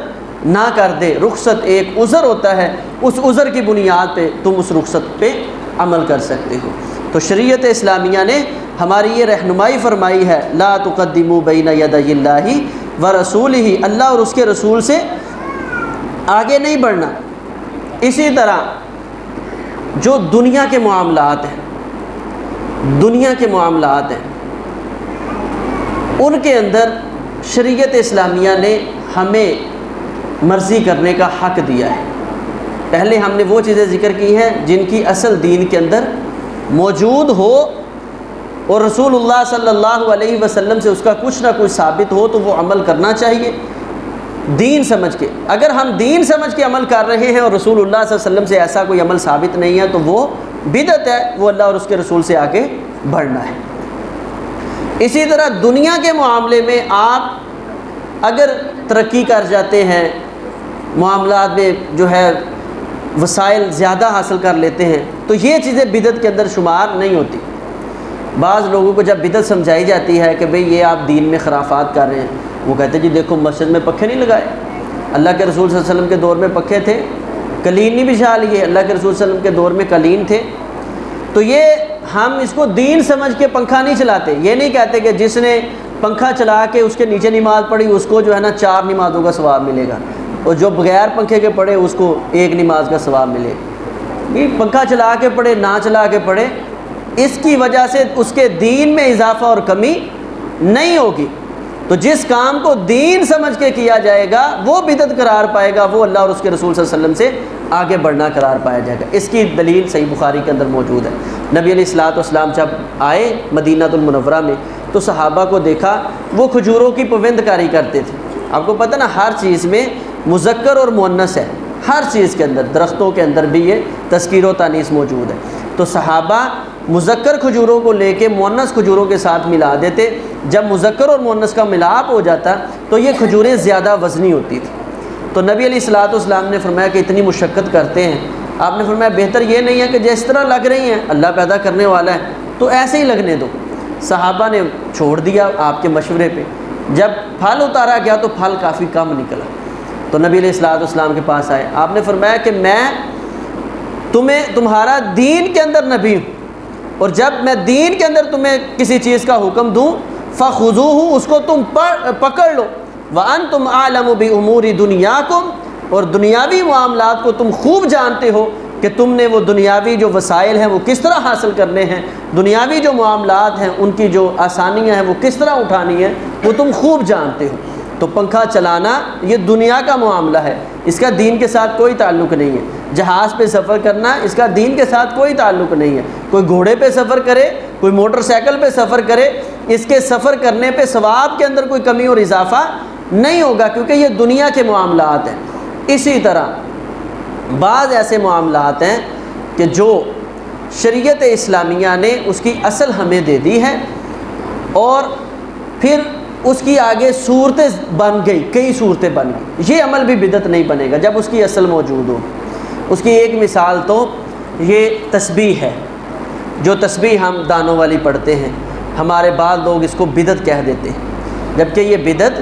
نہ کر دے۔ رخصت ایک عذر ہوتا ہے، اس عذر کی بنیاد پہ تم اس رخصت پہ عمل کر سکتے ہو۔ تو شریعت اسلامیہ نے ہماری یہ رہنمائی فرمائی ہے لا تقدموا بین یدی اللہ ورسولہ، اللہ اور اس کے رسول سے آگے نہیں بڑھنا۔ اسی طرح جو دنیا کے معاملات ہیں ان کے اندر شریعت اسلامیہ نے ہمیں مرضی کرنے کا حق دیا ہے۔ پہلے ہم نے وہ چیزیں ذکر کی ہیں جن کی اصل دین کے اندر موجود ہو اور رسول اللہ صلی اللہ علیہ وسلم سے اس کا کچھ نہ کچھ ثابت ہو تو وہ عمل کرنا چاہیے دین سمجھ کے۔ اگر ہم دین سمجھ کے عمل کر رہے ہیں اور رسول اللہ صلی اللہ علیہ وسلم سے ایسا کوئی عمل ثابت نہیں ہے تو وہ بدعت ہے، وہ اللہ اور اس کے رسول سے آگے بڑھنا ہے۔ اسی طرح دنیا کے معاملے میں آپ اگر ترقی کر جاتے ہیں، معاملات میں جو ہے وسائل زیادہ حاصل کر لیتے ہیں، تو یہ چیزیں بدعت کے اندر شمار نہیں ہوتی۔ بعض لوگوں کو جب بدعت سمجھائی جاتی ہے کہ بھئی یہ آپ دین میں خرافات کر رہے ہیں، وہ کہتے ہیں جی دیکھو مسجد میں پنکھے نہیں لگائے، اللہ کے رسول صلی اللہ علیہ وسلم کے دور میں پنکھے تھے، قلین نہیں بچھا لیے، اللہ کے رسول صلی اللہ علیہ وسلم کے دور میں قلین تھے۔ تو یہ ہم اس کو دین سمجھ کے پنکھا نہیں چلاتے، یہ نہیں کہتے کہ جس نے پنکھا چلا کے اس کے نیچے نماز پڑھی اس کو جو ہے نا 4 نمازوں کا ثواب ملے گا، اور جو بغیر پنکھے کے پڑھے اس کو 1 نماز کا ثواب ملے گا۔ یہ پنکھا چلا کے پڑھے نہ چلا کے پڑھے، اس کی وجہ سے اس کے دین میں اضافہ اور کمی نہیں ہوگی۔ تو جس کام کو دین سمجھ کے کیا جائے گا وہ بدعت قرار پائے گا، وہ اللہ اور اس کے رسول صلی اللہ علیہ وسلم سے آگے بڑھنا قرار پایا جائے گا۔ اس کی دلیل صحیح بخاری کے اندر موجود ہے۔ نبی علیہ الصلوۃ والسلام جب آئے مدینہ المنورہ میں تو صحابہ کو دیکھا وہ کھجوروں کی پوند کاری کرتے تھے۔ آپ کو پتہ نا ہر چیز میں مذکر اور مؤنث ہے، ہر چیز کے اندر، درختوں کے اندر بھی یہ تذکیر و تانیث موجود ہے۔ تو صحابہ مذکر کھجوروں کو لے کے مؤنث کھجوروں کے ساتھ ملا دیتے، جب مذکر اور مؤنث کا ملاپ ہو جاتا تو یہ کھجوریں زیادہ وزنی ہوتی تھیں۔ تو نبی علیہ الصلوۃ والسلام نے فرمایا کہ اتنی مشقت کرتے ہیں، آپ نے فرمایا بہتر یہ نہیں ہے کہ جس طرح لگ رہی ہیں اللہ پیدا کرنے والا ہے تو ایسے ہی لگنے دو۔ صحابہ نے چھوڑ دیا آپ کے مشورے پہ، جب پھل اتارا گیا تو پھل کافی کم نکلا۔ تو نبی علیہ الصلوۃ والسلام کے پاس آئے، آپ نے فرمایا کہ میں تمہارا دین کے اندر نبی ہوں، اور جب میں دین کے اندر تمہیں کسی چیز کا حکم دوں فخذوہ، اس کو تم پکڑ لو، وانتم اعلم بامور دنیاکم، اور دنیاوی معاملات کو تم خوب جانتے ہو کہ تم نے وہ دنیاوی جو وسائل ہیں وہ کس طرح حاصل کرنے ہیں، دنیاوی جو معاملات ہیں ان کی جو آسانیاں ہیں وہ کس طرح اٹھانی ہیں وہ تم خوب جانتے ہو۔ تو پنکھا چلانا یہ دنیا کا معاملہ ہے، اس کا دین کے ساتھ کوئی تعلق نہیں ہے۔ جہاز پہ سفر کرنا اس کا دین کے ساتھ کوئی تعلق نہیں ہے۔ کوئی گھوڑے پہ سفر کرے، کوئی موٹر سائیکل پہ سفر کرے، اس کے سفر کرنے پہ ثواب کے اندر کوئی کمی اور اضافہ نہیں ہوگا، کیونکہ یہ دنیا کے معاملات ہیں۔ اسی طرح بعض ایسے معاملات ہیں کہ جو شریعت اسلامیہ نے اس کی اصل ہمیں دے دی ہے، اور پھر اس کی آگے صورتیں بن گئی، کئی صورتیں بن گئی، یہ عمل بھی بدعت نہیں بنے گا جب اس کی اصل موجود ہو۔ اس کی ایک مثال تو یہ تسبیح ہے، جو تسبیح ہم دانوں والی پڑھتے ہیں، ہمارے بعض لوگ اس کو بدعت کہہ دیتے ہیں، جبکہ یہ بدعت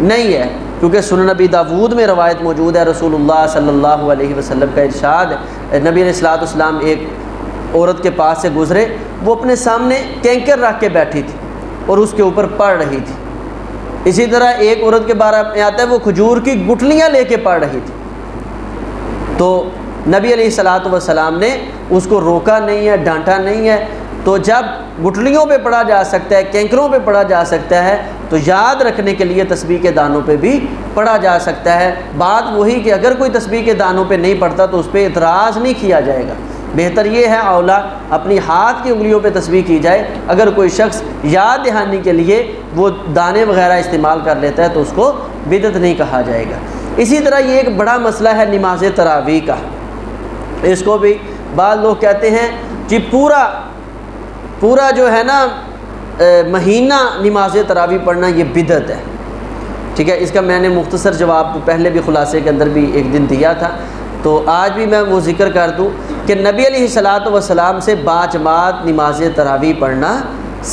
نہیں ہے، کیونکہ سنن نبی داود میں روایت موجود ہے، رسول اللہ صلی اللہ علیہ وسلم کا ارشاد ہے، نبی علیہ الصلوۃ والسلام ایک عورت کے پاس سے گزرے، وہ اپنے سامنے کینکر رکھ کے بیٹھی تھی اور اس کے اوپر پڑھ رہی تھی۔ اسی طرح ایک عورت کے بارے میں آتا ہے، وہ کھجور کی گٹھلیاں لے کے پڑھ رہی تھی، تو نبی علیہ الصلوۃ والسلام نے اس کو روکا نہیں ہے، ڈانٹا نہیں ہے۔ تو جب گٹھلیوں پہ پڑھا جا سکتا ہے، کینکروں پہ پڑھا جا سکتا ہے، تو یاد رکھنے کے لیے تسبیح کے دانوں پہ بھی پڑھا جا سکتا ہے۔ بات وہی کہ اگر کوئی تسبیح کے دانوں پہ نہیں پڑھتا تو اس پہ اعتراض نہیں کیا جائے گا، بہتر یہ ہے اولا اپنی ہاتھ کی انگلیوں پہ تسبیح کی جائے۔ اگر کوئی شخص یاد دہانی کے لیے وہ دانے وغیرہ استعمال کر لیتا ہے تو اس کو بدعت نہیں کہا جائے گا۔ اسی طرح یہ ایک بڑا مسئلہ ہے نماز تراویح کا، اس کو بھی بعض لوگ کہتے ہیں کہ پورا جو ہے نا مہینہ نماز تراویح پڑھنا یہ بدعت ہے، ٹھیک ہے۔ اس کا میں نے مختصر جواب پہلے بھی خلاصے کے اندر بھی ایک دن دیا تھا، تو آج بھی میں وہ ذکر کر دوں کہ نبی علیہ الصلوۃ والسلام سے باجماعت نماز تراویح پڑھنا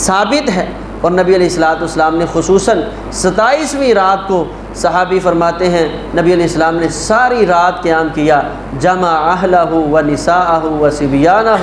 ثابت ہے، اور نبی علیہ الصلوۃ والسلام نے خصوصاً 27ویں رات کو، صحابی فرماتے ہیں نبی علیہ السلام نے ساری رات قیام کیا، جمع اہلہ و نساءہ و صبیانہ،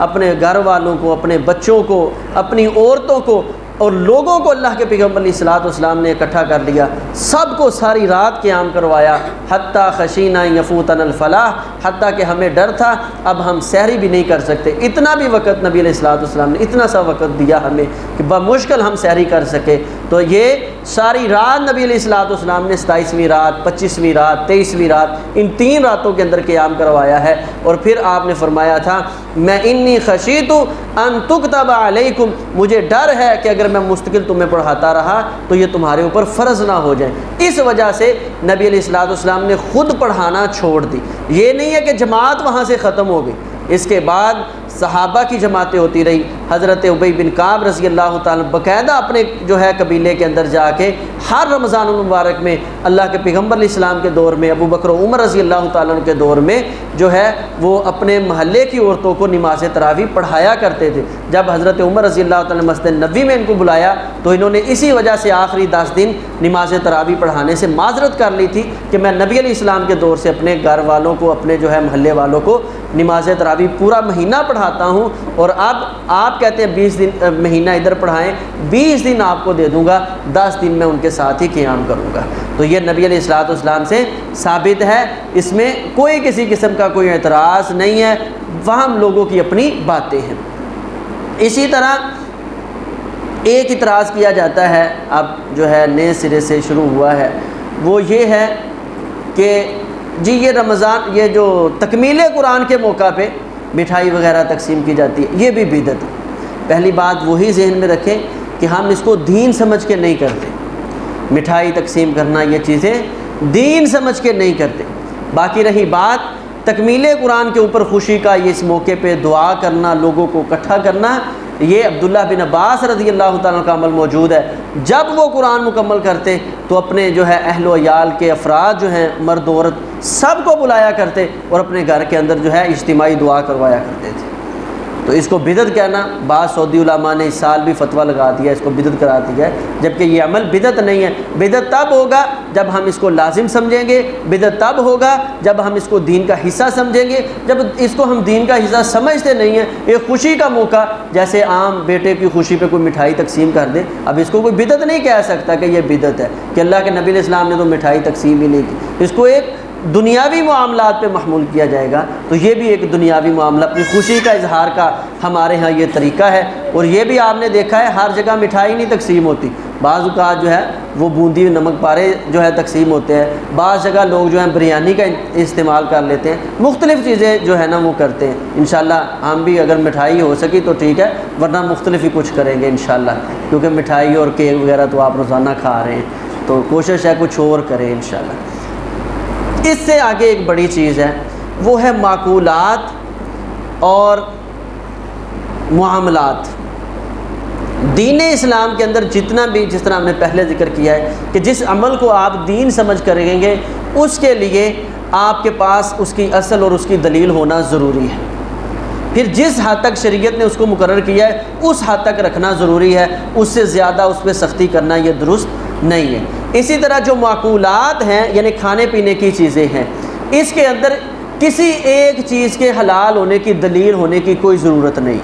اپنے گھر والوں کو، اپنے بچوں کو، اپنی عورتوں کو اور لوگوں کو اللہ کے پیغمبر علیہ الصلوۃ والسلام نے اکٹھا کر لیا، سب کو ساری رات قیام کروایا، حتیٰ خشینا یفوتنا الفلاح، حتیٰ کہ ہمیں ڈر تھا اب ہم سحری بھی نہیں کر سکتے، اتنا بھی وقت نبی علیہ الصلوۃ والسلام نے اتنا سا وقت دیا ہمیں کہ بمشکل ہم سحری کر سکے۔ تو یہ ساری رات نبی علیہ الصلوۃ والسلام نے 27ویں رات، 25ویں رات، 23ویں رات، ان 3 راتوں کے اندر قیام کروایا ہے۔ اور پھر آپ نے فرمایا تھا میں انی خشیت ان تکتب علیکم، مجھے ڈر ہے کہ اگر میں مستقل تمہیں پڑھاتا رہا تو یہ تمہارے اوپر فرض نہ ہو جائیں۔ اس وجہ سے نبی علیہ الصلوۃ والسلام نے خود پڑھانا چھوڑ دی، یہ نہیں ہے کہ جماعت وہاں سے ختم ہو گئی، اس کے بعد صحابہ کی جماعتیں ہوتی رہی۔ حضرت ابی بن کعب رضی اللہ تعالیٰ باقاعدہ اپنے جو ہے قبیلے کے اندر جا کے ہر رمضان المبارک میں اللہ کے پیغمبر علیہ السلام کے دور میں، ابو بکر و عمر رضی اللہ تعالیٰ کے دور میں جو ہے وہ اپنے محلے کی عورتوں کو نماز تراویح پڑھایا کرتے تھے۔ جب حضرت عمر رضی اللہ تعالیٰ نے مسجد نبوی میں ان کو بلایا تو انہوں نے اسی وجہ سے آخری 10 دن نماز تراویح پڑھانے سے معذرت کر لی تھی کہ میں نبی علیہ السلام کے دور سے اپنے گھر والوں کو، اپنے جو ہے محلے والوں کو نماز تراویح پورا مہینہ پڑھاتا ہوں، اور اب آپ کہتے ہیں 20 دن مہینہ ادھر پڑھائیں، 20 دن آپ کو دے دوں گا، 10 دن میں ان کے ساتھ ہی قیام کروں گا۔ تو یہ نبی علیہ الصلوۃ والسلام سے ثابت ہے، اس میں کوئی کسی قسم کا کوئی اعتراض نہیں ہے، وہم لوگوں کی اپنی باتیں ہیں۔ اسی طرح ایک اعتراض کیا جاتا ہے، اب جو ہے نئے سرے سے شروع ہوا ہے، وہ یہ ہے کہ جی یہ رمضان، یہ جو تکمیل قرآن کے موقع پہ مٹھائی وغیرہ تقسیم کی جاتی ہے، یہ بھی بدعت ہے۔ پہلی بات وہی ذہن میں رکھیں کہ ہم اس کو دین سمجھ کے نہیں کرتے، مٹھائی تقسیم کرنا یہ چیزیں دین سمجھ کے نہیں کرتے۔ باقی رہی بات تکمیل قرآن کے اوپر خوشی کا، یہ اس موقع پہ دعا کرنا، لوگوں کو اکٹھا کرنا، یہ عبداللہ بن عباس رضی اللہ تعالیٰ کا عمل موجود ہے۔ جب وہ قرآن مکمل کرتے تو اپنے جو ہے اہل و عیال کے افراد جو ہیں، مرد عورت سب کو بلایا کرتے اور اپنے گھر کے اندر جو ہے اجتماعی دعا کروایا کرتے تھے۔ تو اس کو بدعت کہنا، بعض سعودی علماء نے اس سال بھی فتویٰ لگا دیا، اس کو بدعت قرار دیا ہے، جبکہ یہ عمل بدعت نہیں ہے۔ بدعت تب ہوگا جب ہم اس کو لازم سمجھیں گے، بدعت تب ہوگا جب ہم اس کو دین کا حصہ سمجھیں گے۔ جب اس کو ہم دین کا حصہ سمجھتے نہیں ہیں، ایک خوشی کا موقع، جیسے عام بیٹے کی خوشی پہ کوئی مٹھائی تقسیم کر دے، اب اس کو کوئی بدعت نہیں کہہ سکتا کہ یہ بدعت ہے، کہ اللہ کے نبی علیہ السلام نے تو مٹھائی تقسیم ہی نہیں کی۔ اس کو ایک دنیاوی معاملات پہ محمول کیا جائے گا، تو یہ بھی ایک دنیاوی معاملہ، اپنی خوشی کا اظہار کا ہمارے ہاں یہ طریقہ ہے۔ اور یہ بھی آپ نے دیکھا ہے ہر جگہ مٹھائی نہیں تقسیم ہوتی، بعض اوقات جو ہے وہ بوندی نمک پارے جو ہے تقسیم ہوتے ہیں، بعض جگہ لوگ جو ہیں بریانی کا استعمال کر لیتے ہیں، مختلف چیزیں جو ہے نا وہ کرتے ہیں۔ انشاءاللہ ہم بھی اگر مٹھائی ہو سکی تو ٹھیک ہے، ورنہ مختلف ہی کچھ کریں گے انشاءاللہ، کیونکہ مٹھائی اور کیک وغیرہ تو آپ روزانہ کھا رہے ہیں، تو کوشش ہے کچھ اور کریں انشاءاللہ۔ اس سے آگے ایک بڑی چیز ہے، وہ ہے معقولات اور معاملات، دین اسلام کے اندر جتنا بھی، جس طرح ہم نے پہلے ذکر کیا ہے کہ جس عمل کو آپ دین سمجھ کریں گے اس کے لیے آپ کے پاس اس کی اصل اور اس کی دلیل ہونا ضروری ہے. پھر جس حد تک شریعت نے اس کو مقرر کیا ہے اس حد تک رکھنا ضروری ہے، اس سے زیادہ اس پہ سختی کرنا یہ درست نہیں ہے. اسی طرح جو معقولات ہیں یعنی کھانے پینے کی چیزیں ہیں، اس کے اندر کسی ایک چیز کے حلال ہونے کی دلیل ہونے کی کوئی ضرورت نہیں.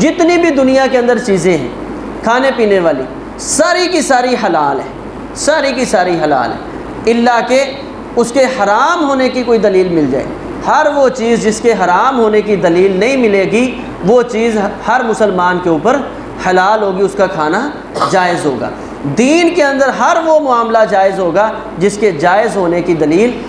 جتنی بھی دنیا کے اندر چیزیں ہیں کھانے پینے والی، ساری کی ساری حلال ہیں، ساری کی ساری حلال ہیں، الا کہ اس کے حرام ہونے کی کوئی دلیل مل جائے. ہر وہ چیز جس کے حرام ہونے کی دلیل نہیں ملے گی وہ چیز ہر مسلمان کے اوپر حلال ہوگی، اس کا کھانا جائز ہوگا. دین کے اندر ہر وہ معاملہ جائز ہوگا جس کے جائز ہونے کی دلیل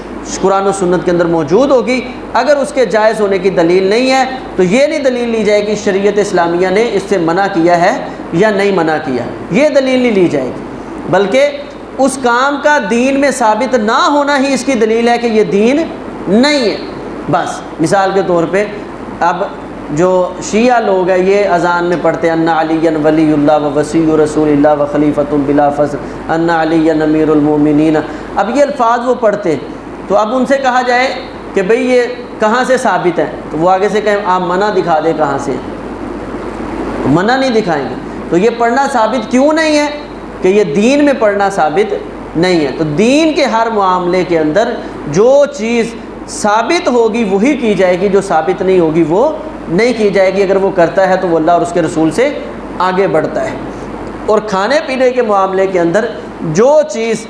قرآن و سنت کے اندر موجود ہوگی. اگر اس کے جائز ہونے کی دلیل نہیں ہے تو یہ نہیں دلیل لی جائے گی شریعت اسلامیہ نے اس سے منع کیا ہے یا نہیں منع کیا، یہ دلیل نہیں لی جائے گی، بلکہ اس کام کا دین میں ثابت نہ ہونا ہی اس کی دلیل ہے کہ یہ دین نہیں ہے. بس مثال کے طور پہ اب جو شیعہ لوگ ہیں یہ اذان میں پڑھتے ہیں ان علی ولی اللہ و وصی رسول اللہ و خلیفۃ بلا فضل ان علی امیر المومنین. اب یہ الفاظ وہ پڑھتے ہیں تو اب ان سے کہا جائے کہ بھئی یہ کہاں سے ثابت ہے، تو وہ آگے سے کہیں آپ منع دکھا دیں کہاں سے، تو منع نہیں دکھائیں گے. تو یہ پڑھنا ثابت کیوں نہیں ہے کہ یہ دین میں پڑھنا ثابت نہیں ہے. تو دین کے ہر معاملے کے اندر جو چیز ثابت ہوگی وہی کی جائے گی، جو ثابت نہیں ہوگی وہ نہیں کی جائے گی. اگر وہ کرتا ہے تو وہ اللہ اور اس کے رسول سے آگے بڑھتا ہے. اور کھانے پینے کے معاملے کے اندر جو چیز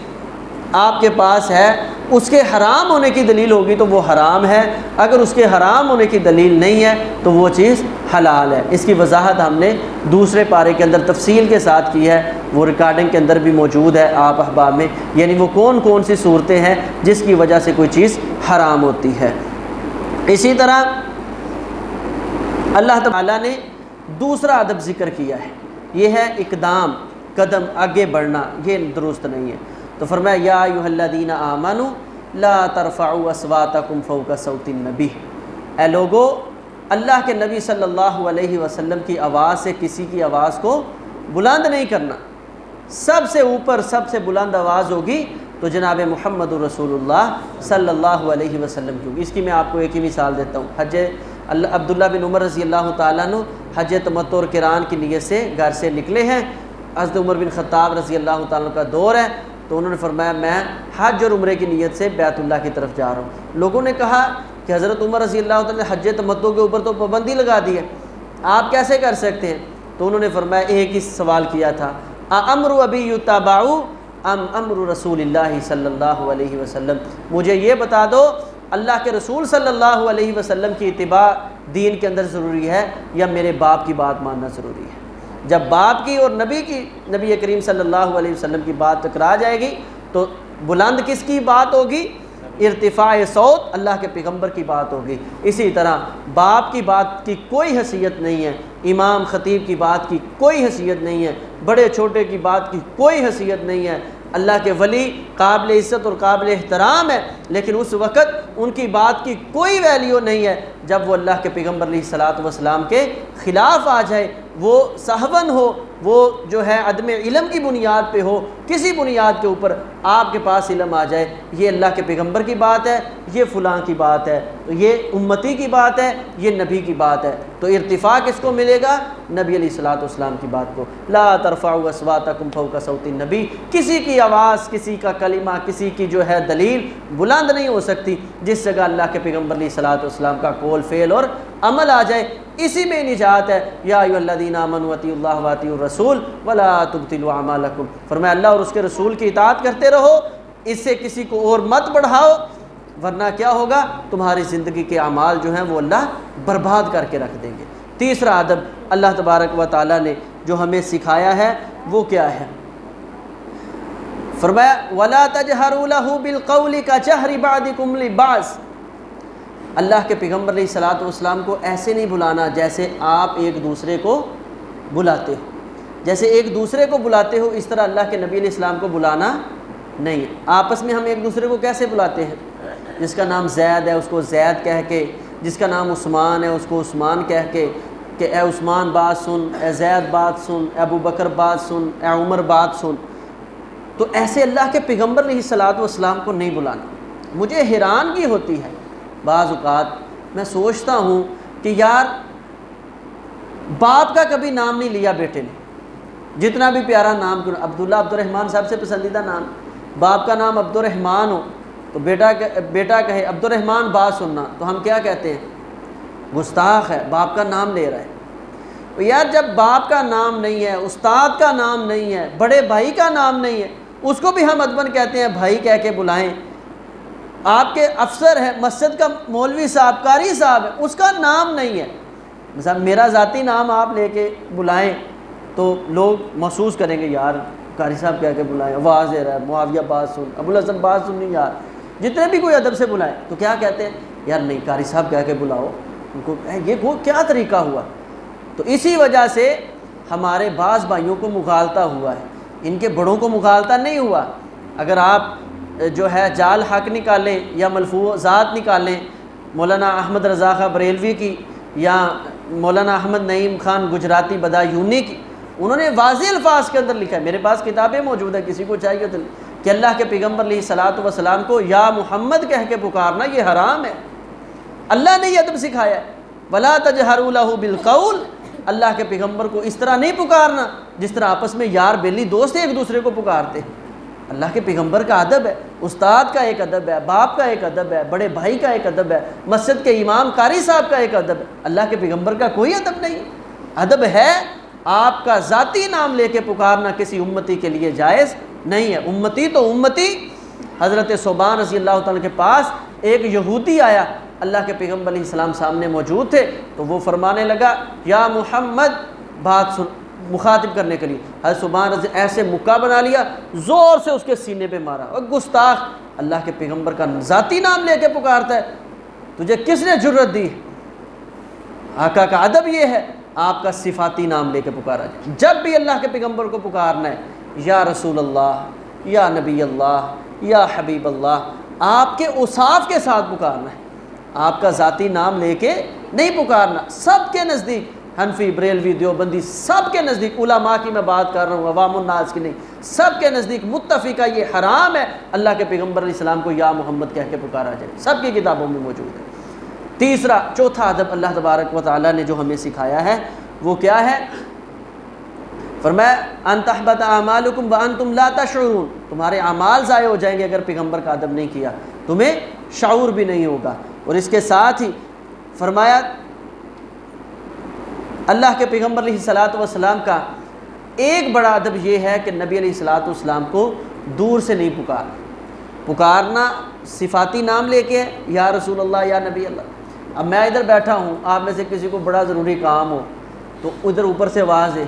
آپ کے پاس ہے اس کے حرام ہونے کی دلیل ہوگی تو وہ حرام ہے، اگر اس کے حرام ہونے کی دلیل نہیں ہے تو وہ چیز حلال ہے. اس کی وضاحت ہم نے دوسرے پارے کے اندر تفصیل کے ساتھ کی ہے، وہ ریکارڈنگ کے اندر بھی موجود ہے آپ احباب میں، یعنی وہ کون کون سی صورتیں ہیں جس کی وجہ سے کوئی چیز حرام ہوتی ہے. اسی طرح اللہ تعالیٰ نے دوسرا ادب ذکر کیا ہے، یہ ہے اقدام، قدم آگے بڑھنا، یہ درست نہیں ہے. تو فرمایا یا ایھا الذین آمنوا لا ترفعوا اصواتکم فوق صوت النبی، اے لوگو اللہ کے نبی صلی اللہ علیہ وسلم کی آواز سے کسی کی آواز کو بلند نہیں کرنا. سب سے اوپر سب سے بلند آواز ہوگی تو جناب محمد رسول اللہ صلی اللہ علیہ وسلم کی ہوگی. اس کی میں آپ کو ایک ہی مثال دیتا ہوں. عبداللہ بن عمر رضی اللہ تعالیٰ عنہ حج تمتع اور قران کی نیت سے گھر سے نکلے ہیں. حضرت عمر بن خطاب رضی اللہ تعالیٰ عنہ کا دور ہے، تو انہوں نے فرمایا میں حج اور عمرے کی نیت سے بیت اللہ کی طرف جا رہا ہوں. لوگوں نے کہا کہ حضرت عمر رضی اللہ تعالیٰ نے حج تمتع کے اوپر تو پابندی لگا دی ہے، آپ کیسے کر سکتے ہیں؟ تو انہوں نے فرمایا ایک ہی سوال کیا تھا، امر ابی یتبع ام امر رسول اللہ صلی اللہ علیہ وسلم، مجھے یہ بتا دو اللہ کے رسول صلی اللہ علیہ وسلم کی اتباع دین کے اندر ضروری ہے یا میرے باپ کی بات ماننا ضروری ہے؟ جب باپ کی اور نبی کریم صلی اللہ علیہ وسلم کی بات ٹکرا جائے گی تو بلند کس کی بات ہوگی؟ ارتفاع صوت اللہ کے پیغمبر کی بات ہوگی. اسی طرح باپ کی بات کی کوئی حیثیت نہیں ہے، امام خطیب کی بات کی کوئی حیثیت نہیں ہے، بڑے چھوٹے کی بات کی کوئی حیثیت نہیں ہے. اللہ کے ولی قابل عزت اور قابل احترام ہے، لیکن اس وقت ان کی بات کی کوئی ویلیو نہیں ہے جب وہ اللہ کے پیغمبر علیہ الصلوۃ والسلام کے خلاف آ جائے، وہ سہون ہو، وہ جو ہے عدم علم کی بنیاد پہ ہو، کسی بنیاد کے اوپر آپ کے پاس علم آ جائے یہ اللہ کے پیغمبر کی بات ہے، یہ فلاں کی بات ہے، تو یہ امتی کی بات ہے، یہ نبی کی بات ہے. تو ارتفاع کس کو ملے گا؟ نبی علیہ الصلوۃ والسلام کی بات کو. لا ترفعوا اصواتکم فوق صوت النبی، کسی کی آواز، کسی کا کلمہ، کسی کی جو ہے دلیل بلند نہیں ہو سکتی جس جگہ اللہ کے پیغمبر علیہ الصلوۃ والسلام کا قول فعل اور عمل آ جائے. اسی میں نجات ہے. یا ایھا الذین آمنوا اطیعوا اللہ واطیعوا الرسول ولا تبطلوا اعمالکم، فرمایا اللہ اور اس کے رسول کی اطاعت کرتے رہو، اس سے کسی کو اور مت بڑھاؤ، ورنہ کیا ہوگا؟ تمہاری زندگی کے اعمال جو ہیں وہ اللہ برباد کر کے رکھ دیں گے. تیسرا ادب اللہ تبارک و تعالیٰ نے جو ہمیں سکھایا ہے وہ کیا ہے؟ فرمایا وَلَا تَجْهَرُوا لَهُ بِالْقَوْلِ كَجَهْرِ بَعْضِكُمْ لِبَعْضٍ، اللہ کے پیغمبر علیہ الصلوۃ والسلام کو ایسے نہیں بلانا جیسے آپ ایک دوسرے کو بلاتے ہو. جیسے ایک دوسرے کو بلاتے ہو اس طرح اللہ کے نبی علیہ السلام کو بلانا نہیں ہے. آپس میں ہم ایک دوسرے کو کیسے بلاتے ہیں؟ جس کا نام زید ہے اس کو زید کہہ کے، جس کا نام عثمان ہے اس کو عثمان کہہ کے، کہ اے عثمان بات سن، اے زید بات سن، اے ابو بکر بات سن، اے عمر بات سن، تو ایسے اللہ کے پیغمبر علیہ الصلوۃ والسلام کو نہیں بلانا۔ مجھے حیرانگی ہوتی ہے بعض اوقات، میں سوچتا ہوں کہ یار باپ کا کبھی نام نہیں لیا بیٹے نے، جتنا بھی پیارا نام کیوں، عبداللہ عبد الرحمن صاحب سے پسندیدہ نام، باپ کا نام عبد الرحمن ہو تو بیٹا کہے عبد الرحمن بات سننا، تو ہم کیا کہتے ہیں؟ گستاخ ہے، باپ کا نام لے رہا ہے۔ یار جب باپ کا نام نہیں ہے، استاد کا نام نہیں ہے، بڑے بھائی کا نام نہیں ہے، اس کو بھی ہم ادباً کہتے ہیں بھائی کہہ کے بلائیں۔ آپ کے افسر ہے، مسجد کا مولوی صاحب، قاری صاحب ہے، اس کا نام نہیں ہے، مثلا میرا ذاتی نام آپ لے کے بلائیں تو لوگ محسوس کریں گے یار قاری صاحب کہہ کے بلائیں، آواز دے رہا ہے، معاویہ بات سن، ابوالحسن بات سننی، یار جتنے بھی کوئی ادب سے بلائیں تو کیا کہتے ہیں؟ یار نہیں قاری صاحب کہہ کے بلاؤ ان کو، یہ کیا طریقہ ہوا؟ تو اسی وجہ سے ہمارے بعض بھائیوں کو مغالطہ ہوا ہے، ان کے بڑوں کو مغالطہ نہیں ہوا۔ اگر آپ جو ہے جال حق نکالیں یا ملفوظات نکالیں مولانا احمد رضا خان بریلوی کی یا مولانا احمد نعیم خان گجراتی بدایونی کی، انہوں نے واضح الفاظ کے اندر لکھا ہے، میرے پاس کتابیں موجود ہیں، کسی کو چاہیے تو، کہ اللہ کے پیغمبر علیہ الصلوۃ والسلام کو یا محمد کہہ کے پکارنا یہ حرام ہے، اللہ نے یہ ادب سکھایا ہے۔ وَلَا تَجْهَرُوا لَهُ بِالْقَوْلِ، اللہ کے پیغمبر کو اس طرح نہیں پکارنا جس طرح آپس میں یار بیلی دوست ایک دوسرے کو پکارتے ہیں۔ اللہ کے پیغمبر کا ادب ہے، استاد کا ایک ادب ہے، باپ کا ایک ادب ہے، بڑے بھائی کا ایک ادب ہے، مسجد کے امام قاری صاحب کا ایک ادب ہے، اللہ کے پیغمبر کا کوئی ادب نہیں۔ ادب ہے آپ کا ذاتی نام لے کے پکارنا کسی امتی کے لیے جائز نہیں ہے۔ امتی تو امتی، حضرت ثوبان رضی اللہ تعالیٰ کے پاس ایک یہودی آیا، اللہ کے پیغمبر علیہ السلام سامنے موجود تھے، تو وہ فرمانے لگا یا محمد، بات سن، مخاطب کرنے کے لیے حضرت ثوبان رضی ایسے مکہ بنا لیا، زور سے اس کے سینے پہ مارا، اور گستاخ، اللہ کے پیغمبر کا ذاتی نام لے کے پکارتا ہے، تجھے کس نے جرت دی؟ آقا کا ادب یہ ہے آپ کا صفاتی نام لے کے پکارا جائے۔ جب بھی اللہ کے پیغمبر کو پکارنا ہے یا رسول اللہ، یا نبی اللہ، یا حبیب اللہ، آپ کے اوصاف کے ساتھ پکارنا ہے، آپ کا ذاتی نام لے کے نہیں پکارنا۔ سب کے نزدیک، حنفی، بریلوی، دیوبندی، سب کے نزدیک، علماء کی میں بات کر رہا ہوں، عوام الناس کی نہیں، سب کے نزدیک متفقہ یہ حرام ہے اللہ کے پیغمبر علیہ السلام کو یا محمد کہہ کے پکارا جائے، سب کی کتابوں میں موجود ہے۔ تیسرا، چوتھا ادب اللہ تبارک و تعالیٰ نے جو ہمیں سکھایا ہے وہ کیا ہے؟ فرمایا ان تحبط اعمالکم وانتم لا تشعرون، تمہارے اعمال ضائع ہو جائیں گے اگر پیغمبر کا ادب نہیں کیا، تمہیں شعور بھی نہیں ہوگا۔ اور اس کے ساتھ ہی فرمایا اللہ کے پیغمبر علیہ الصلوۃ والسلام کا ایک بڑا ادب یہ ہے کہ نبی علیہ الصلوۃ والسلام کو دور سے نہیں پکارنا صفاتی نام لے کے یا رسول اللہ، یا نبی اللہ۔ اب میں ادھر بیٹھا ہوں، آپ میں سے کسی کو بڑا ضروری کام ہو تو ادھر اوپر سے آواز ہے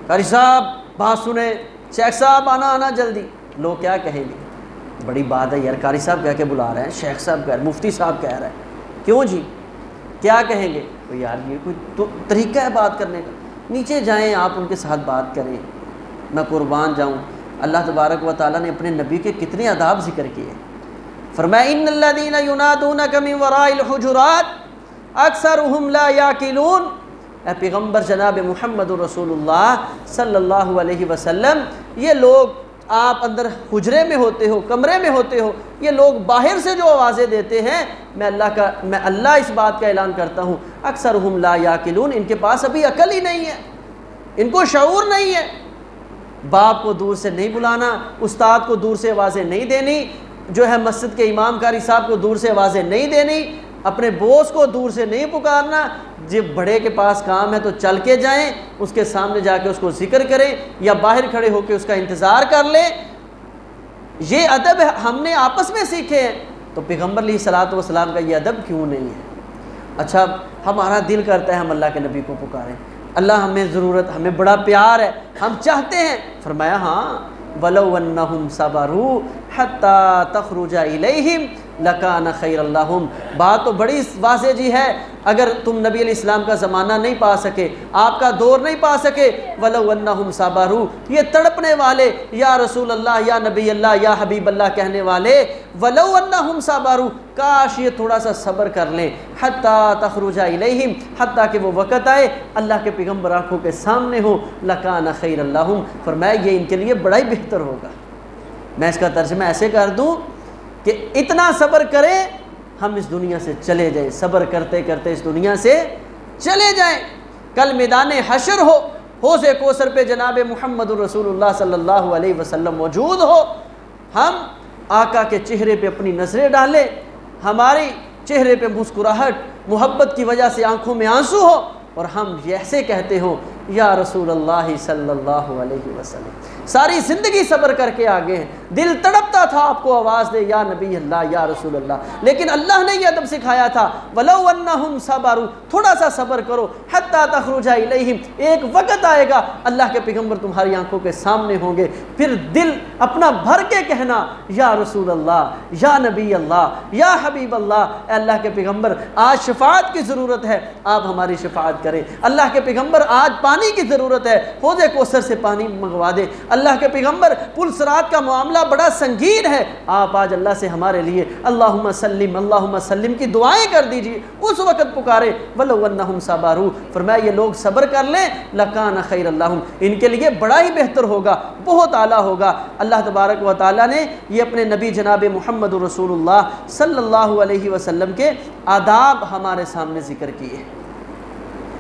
قاری صاحب بات سنیں، شیخ صاحب آنا جلدی، لوگ کیا کہیں گے؟ بڑی بات ہے یار، قاری صاحب کہہ کے بلا رہے ہیں، شیخ صاحب کہہ رہے ہیں، مفتی صاحب کہہ رہے ہیں، کیوں جی کیا کہیں گے؟ تو یار یہ کوئی تو طریقہ ہے بات کرنے کا؟ نیچے جائیں، آپ ان کے ساتھ بات کریں، میں قربان جاؤں، اللہ تبارک و تعالیٰ نے اپنے نبی کے کتنے آداب ذکر کیے۔ فرمایا ان الذین ینادونک من وراء الحجرات اکثرهم لا یعقلون، اے پیغمبر جناب محمد رسول اللہ صلی اللہ علیہ وسلم، یہ لوگ آپ اندر حجرے میں ہوتے ہو، کمرے میں ہوتے ہو، یہ لوگ باہر سے جو آوازیں دیتے ہیں، میں اللہ اس بات کا اعلان کرتا ہوں اکثرهم لا یعقلون، ان کے پاس ابھی عقل ہی نہیں ہے، ان کو شعور نہیں ہے۔ باپ کو دور سے نہیں بلانا، استاد کو دور سے آوازیں نہیں دینی، جو ہے مسجد کے امام قاری صاحب کو دور سے آوازیں نہیں دینی، اپنے بوس کو دور سے نہیں پکارنا، جب بڑے کے پاس کام ہے تو چل کے جائیں، اس کے سامنے جا کے اس کو ذکر کریں یا باہر کھڑے ہو کے اس کا انتظار کر لیں۔ یہ ادب ہم نے آپس میں سیکھے ہیں، تو پیغمبر علیہ الصلوۃ والسلام کا یہ ادب کیوں نہیں ہے؟ اچھا ہمارا دل کرتا ہے ہم اللہ کے نبی کو پکاریں، اللہ ہمیں ضرورت، ہمیں بڑا پیار ہے، ہم چاہتے ہیں، فرمایا ہاں وَلَوْ أَنَّهُمْ صَبَرُوا حَتَّى تَخْرُجَ إِلَيْهِمْ لکان خیر لہم۔ بات تو بڑی واضح جی ہے، اگر تم نبی علیہ السلام کا زمانہ نہیں پا سکے، آپ کا دور نہیں پا سکے، ولو انہم صبروا، یہ تڑپنے والے یا رسول اللہ یا نبی اللہ یا حبیب اللہ کہنے والے، ولو انہم صبروا، کاش یہ تھوڑا سا صبر کر لیں، حتیٰ تخرج الیہم، حتیٰ کہ وہ وقت آئے اللہ کے پیغمبر آنکھوں کے سامنے ہو، لکان خیر لہم، فرمایا یہ ان کے لیے بڑا ہی بہتر ہوگا۔ میں اس کا ترجمہ ایسے کر دوں کہ اتنا صبر کریں ہم اس دنیا سے چلے جائیں، صبر کرتے کرتے اس دنیا سے چلے جائیں، کل میدان حشر ہو، حوض کوثر پہ جناب محمد رسول اللہ صلی اللہ علیہ وسلم موجود ہو، ہم آقا کے چہرے پہ اپنی نظریں ڈالیں، ہماری چہرے پہ مسکراہٹ، محبت کی وجہ سے آنکھوں میں آنسو ہو، اور ہم ایسے کہتے ہوں یا رسول اللہ صلی اللہ علیہ وسلم۔ ساری زندگی صبر کر کے آگے ہیں، دل تڑپتا تھا آپ کو آواز دے یا نبی اللہ یا رسول اللہ، لیکن اللہ نے یہ ادب سکھایا تھا وَلَوْ أَنَّهُمْ صَبَرُوا، تھوڑا سا صبر کرو، حَتَّى تَخْرُجَ إِلَيْهِمْ، ایک وقت آئے گا اللہ کے پیغمبر تمہاری آنکھوں کے سامنے ہوں گے، پھر دل اپنا بھر کے کہنا یا رسول اللہ یا نبی اللہ یا حبیب اللہ، اے اللہ کے پیغمبر آج شفاعت کی ضرورت ہے، آپ ہماری شفاعت کریں، اللہ کے پیغمبر آج پانی کی ضرورت ہے، حوض کوثر سے پانی منگوا دے، اللہ کے پیغمبر پل صراط کا معاملہ بڑا سنگین ہے، آپ آج اللہ سے ہمارے لیے اللہم سلم کی دعائیں کر دیجئے، اس وقت پکارے وَلَوْ أَنَّهُمْ صَبَرُوا، فرمایا یہ لوگ صبر کر لیں لَكَانَ خَيْرًا لَهُمْ، ان کے لیے بڑا ہی بہتر ہوگا، بہت اعلیٰ ہوگا۔ اللہ تبارک و تعالیٰ نے یہ اپنے نبی جناب محمد رسول اللہ صلی اللہ علیہ وسلم کے آداب ہمارے سامنے ذکر کیے،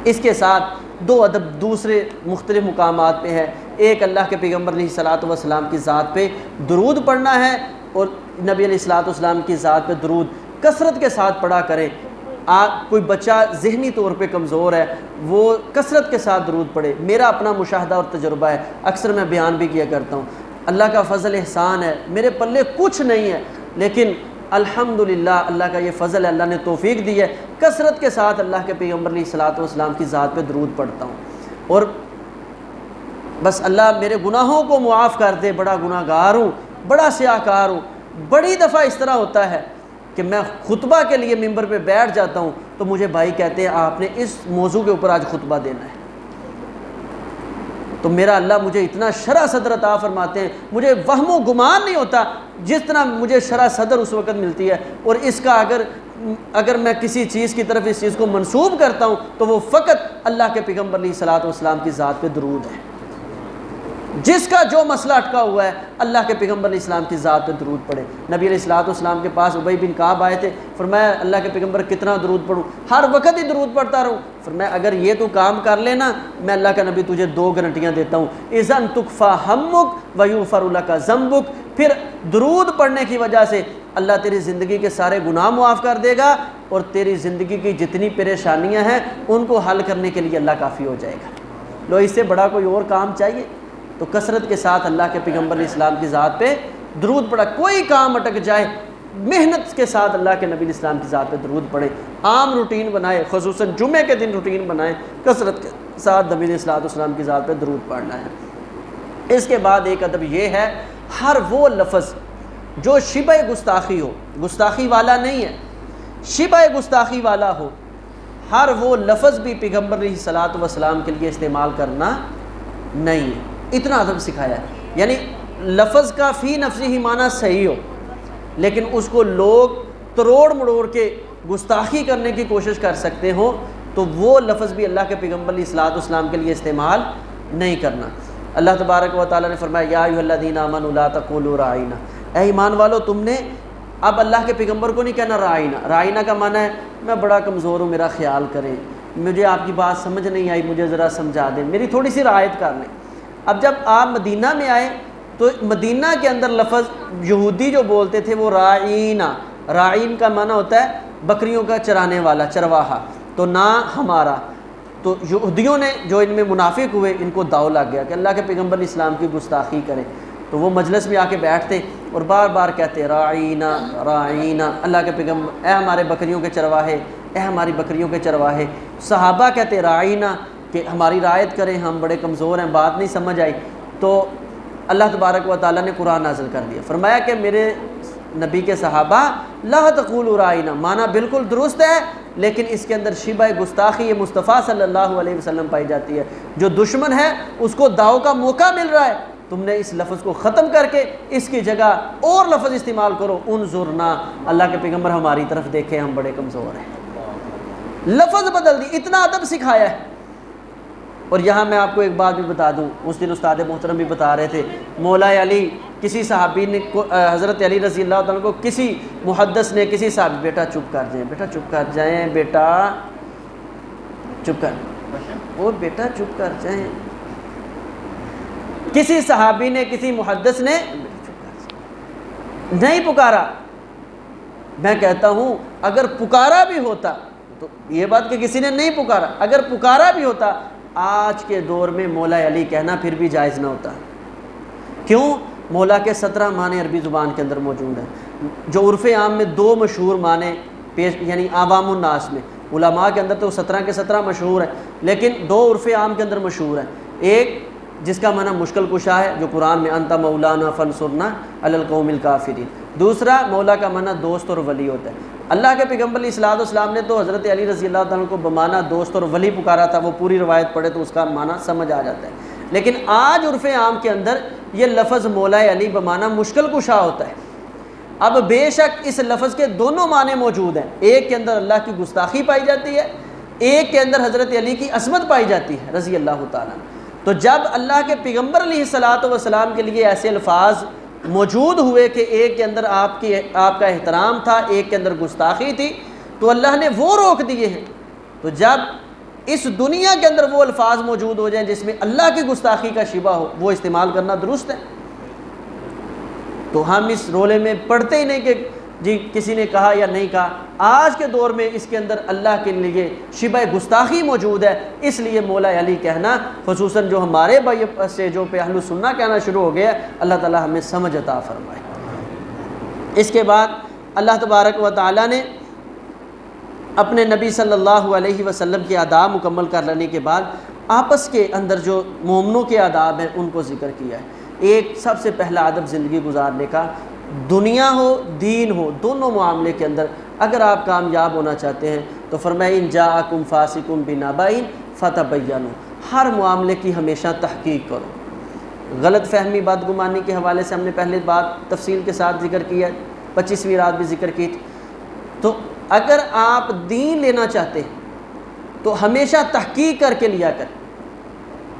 اس کے ساتھ دو ادب دوسرے مختلف مقامات پہ ہے، ایک اللہ کے پیغمبر علیہ الصلوۃ والسلام کی ذات پہ درود پڑھنا ہے، اور نبی علیہ الصلوۃ والسلام کی ذات پہ درود کثرت کے ساتھ پڑھا کریں۔ کوئی بچہ ذہنی طور پہ کمزور ہے وہ کثرت کے ساتھ درود پڑھے، میرا اپنا مشاہدہ اور تجربہ ہے، اکثر میں بیان بھی کیا کرتا ہوں، اللہ کا فضل احسان ہے، میرے پلے کچھ نہیں ہے، لیکن الحمدللہ اللہ کا یہ فضل ہے، اللہ نے توفیق دی ہے، کثرت کے ساتھ اللہ کے پیغمبر علیہ الصلوۃ والسلام کی ذات پہ درود پڑھتا ہوں، اور بس اللہ میرے گناہوں کو معاف کر دے، بڑا گناہ گار ہوں، بڑا سیاہ کار ہوں۔ بڑی دفعہ اس طرح ہوتا ہے کہ میں خطبہ کے لیے ممبر پہ بیٹھ جاتا ہوں تو مجھے بھائی کہتے ہیں آپ نے اس موضوع کے اوپر آج خطبہ دینا ہے، تو میرا اللہ مجھے اتنا شرح صدر عطا فرماتے ہیں، مجھے وہم و گمان نہیں ہوتا جس طرح مجھے شرح صدر اس وقت ملتی ہے، اور اس کا اگر میں کسی چیز کی طرف اس چیز کو منسوب کرتا ہوں تو وہ فقط اللہ کے پیغمبر علیہ الصلوۃ والسلام کی ذات پہ درود ہے، جس کا جو مسئلہ اٹکا ہوا ہے اللہ کے پیغمبر علیہ السلام کی ذات پہ درود پڑھے۔ نبی علیہ الصلوۃ والسلام کے پاس ابی بن کعب آئے تھے، فرمایا اللہ کے پیغمبر کتنا درود پڑھوں؟ ہر وقت ہی درود پڑھتا رہوں؟ فرمایا اگر یہ تو کام کر لینا میں اللہ کا نبی تجھے 2 گارنٹیاں دیتا ہوں، اذن تکفی ہمک ویغفر لک ذنبک، پھر درود پڑھنے کی وجہ سے اللہ تیری زندگی کے سارے گناہ معاف کر دے گا، اور تیری زندگی کی جتنی پریشانیاں ہیں ان کو حل کرنے کے لیے اللہ کافی ہو جائے گا۔ لو اس سے بڑا کوئی اور کام چاہیے؟ تو کثرت کے ساتھ اللہ کے پیغمبر علیہ السلام کی ذات پہ درود پڑھا، کوئی کام اٹک جائے محنت کے ساتھ اللہ کے نبی علیہ السلام کی ذات پہ درود پڑھیں، عام روٹین بنائے، خصوصاً جمعے کے دن روٹین بنائیں، کثرت کے ساتھ نبی علیہ السلام کی ذات پہ درود پڑھنا ہے۔ اس کے بعد ایک ادب یہ ہے، ہر وہ لفظ جو شبہ گستاخی ہو، گستاخی والا نہیں ہے، شبہ گستاخی والا ہو، ہر وہ لفظ بھی پیغمبر علیہ الصلوۃ والسلام کے لیے استعمال کرنا نہیں ہے، اتنا ادب سکھایا ہے۔ یعنی لفظ کا فی نفسی ہی معنی صحیح ہو، لیکن اس کو لوگ تروڑ مڑوڑ کے گستاخی کرنے کی کوشش کر سکتے ہوں، تو وہ لفظ بھی اللہ کے پیغمبر علیہ الصلوۃ والسلام کے لیے استعمال نہیں کرنا۔ اللہ تبارک و تعالیٰ نے فرمایا یا ایھا الذین آمنوا لا تقولوا راعینا، اے ایمان والو تم نے اب اللہ کے پیغمبر کو نہیں کہنا راعینا۔ راعینا کا معنی ہے میں بڑا کمزور ہوں، میرا خیال کریں، مجھے آپ کی بات سمجھ نہیں آئی، مجھے ذرا سمجھا دیں، میری تھوڑی سی رعایت کر لیں۔ اب جب آپ مدینہ میں آئے تو مدینہ کے اندر لفظ یہودی جو بولتے تھے وہ راعینا، راعین کا معنی ہوتا ہے بکریوں کا چرانے والا، چرواہا، تو نہ ہمارا۔ تو یہودیوں نے جو ان میں منافق ہوئے ان کو داؤ لگ گیا کہ اللہ کے پیغمبر علیہ السلام کی گستاخی کریں، تو وہ مجلس میں آ کے بیٹھتے اور بار بار کہتے راعینا راعینا، اللہ کے پیغمبر اے ہمارے بکریوں کے چرواہے، اے ہماری بکریوں کے چرواہے۔ صحابہ کہتے راعینا کہ ہماری رعایت کریں، ہم بڑے کمزور ہیں، بات نہیں سمجھ آئی۔ تو اللہ تبارک و تعالیٰ نے قرآن نازل کر دیا، فرمایا کہ میرے نبی کے صحابہ لا تقولوا رائنا، معنی بالکل درست ہے، لیکن اس کے اندر شبہ گستاخی مصطفیٰ صلی اللہ علیہ وسلم پائی جاتی ہے۔ جو دشمن ہے اس کو داؤ کا موقع مل رہا ہے، تم نے اس لفظ کو ختم کر کے اس کی جگہ اور لفظ استعمال کرو، انظرنا، اللہ کے پیغمبر ہماری طرف دیکھیں، ہم بڑے کمزور ہیں۔ لفظ بدل دی، اتنا ادب سکھایا ہے۔ اور یہاں میں آپ کو ایک بات بھی بتا دوں، اس دن استاد محترم بھی بتا رہے تھے، مولا علی کسی صحابی نے حضرت علی رضی اللہ تعالیٰ کو کسی محدث نے کسی صحابی، بیٹا چپ کر جائیں، بیٹا چپ کر جائیں، بیٹا چپ کر، وہ بیٹا چپ کر جائیں، کسی صحابی نے کسی محدث نے نہیں پکارا۔ میں کہتا ہوں اگر پکارا بھی ہوتا، تو یہ بات کہ کسی نے نہیں پکارا، اگر پکارا بھی ہوتا آج کے دور میں مولا علی کہنا پھر بھی جائز نہ ہوتا۔ کیوں؟ مولا کے 17 معنی عربی زبان کے اندر موجود ہیں، جو عرف عام میں 2 مشہور معنی پیش، یعنی عوام الناس میں، علماء کے اندر تو 17 کے 17 مشہور ہیں، لیکن 2 عرف عام کے اندر مشہور ہیں۔ ایک جس کا معنی مشکل کشا ہے، جو قرآن میں انت مولانا فانصرنا علی القوم الکافرین۔ دوسرا مولا کا معنی دوست اور ولی ہوتا ہے۔ اللہ کے پیغمبر علیہ الصلوۃ والسلام نے تو حضرت علی رضی اللہ تعالیٰ کو بمعنی دوست اور ولی پکارا تھا، وہ پوری روایت پڑھے تو اس کا معنی سمجھ آ جاتا ہے۔ لیکن آج عرف عام کے اندر یہ لفظ مولا علی بمعنی مشکل کشا ہوتا ہے۔ اب بے شک اس لفظ کے دونوں معنی موجود ہیں، ایک کے اندر اللہ کی گستاخی پائی جاتی ہے، ایک کے اندر حضرت علی کی عصمت پائی جاتی ہے رضی اللہ تعالیٰ۔ تو جب اللہ کے پیغمبر علیہ الصلوۃ والسلام کے لیے ایسے الفاظ موجود ہوئے کہ ایک کے اندر آپ کا احترام تھا، ایک کے اندر گستاخی تھی، تو اللہ نے وہ روک دیے ہیں۔ تو جب اس دنیا کے اندر وہ الفاظ موجود ہو جائیں جس میں اللہ کی گستاخی کا شبہ ہو، وہ استعمال کرنا درست ہے۔ تو ہم اس رولے میں پڑھتے ہی نہیں کہ جی کسی نے کہا یا نہیں کہا۔ آج کے دور میں اس کے اندر اللہ کے لیے شبہ گستاخی موجود ہے، اس لیے مولا علی کہنا، خصوصاً جو ہمارے بھائی سے جو پہ اہل سنہ کہنا شروع ہو گیا، اللہ تعالیٰ ہمیں سمجھ عطا فرمائے۔ اس کے بعد اللہ تبارک و تعالیٰ نے اپنے نبی صلی اللہ علیہ وسلم کے آداب مکمل کر لینے کے بعد آپس کے اندر جو مومنوں کے آداب ہیں ان کو ذکر کیا ہے۔ ایک سب سے پہلا ادب زندگی گزارنے کا، دنیا ہو دین ہو دونوں معاملے کے اندر اگر آپ کامیاب ہونا چاہتے ہیں تو فرمایا ان جاءکم فاسق بنبأ فتبینوا، ہر معاملے کی ہمیشہ تحقیق کرو۔ غلط فہمی بدگمانی کے حوالے سے ہم نے پہلے بات تفصیل کے ساتھ ذکر کیا، 25ویں رات بھی ذکر کی تھی۔ تو اگر آپ دین لینا چاہتے ہیں تو ہمیشہ تحقیق کر کے لیا کریں،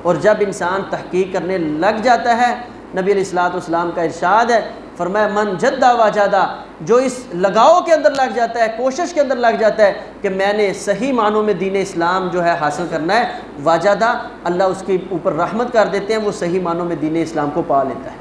اور جب انسان تحقیق کرنے لگ جاتا ہے، نبی علیہ الصلوۃ والسلام کا ارشاد ہے، فرمایا من جدہ وجدہ، جو اس لگاؤ کے اندر لگ جاتا ہے، کوشش کے اندر لگ جاتا ہے کہ میں نے صحیح معنوں میں دین اسلام جو ہے حاصل کرنا ہے، وجدہ، اللہ اس کے اوپر رحمت کر دیتے ہیں، وہ صحیح معنوں میں دین اسلام کو پا لیتا ہے۔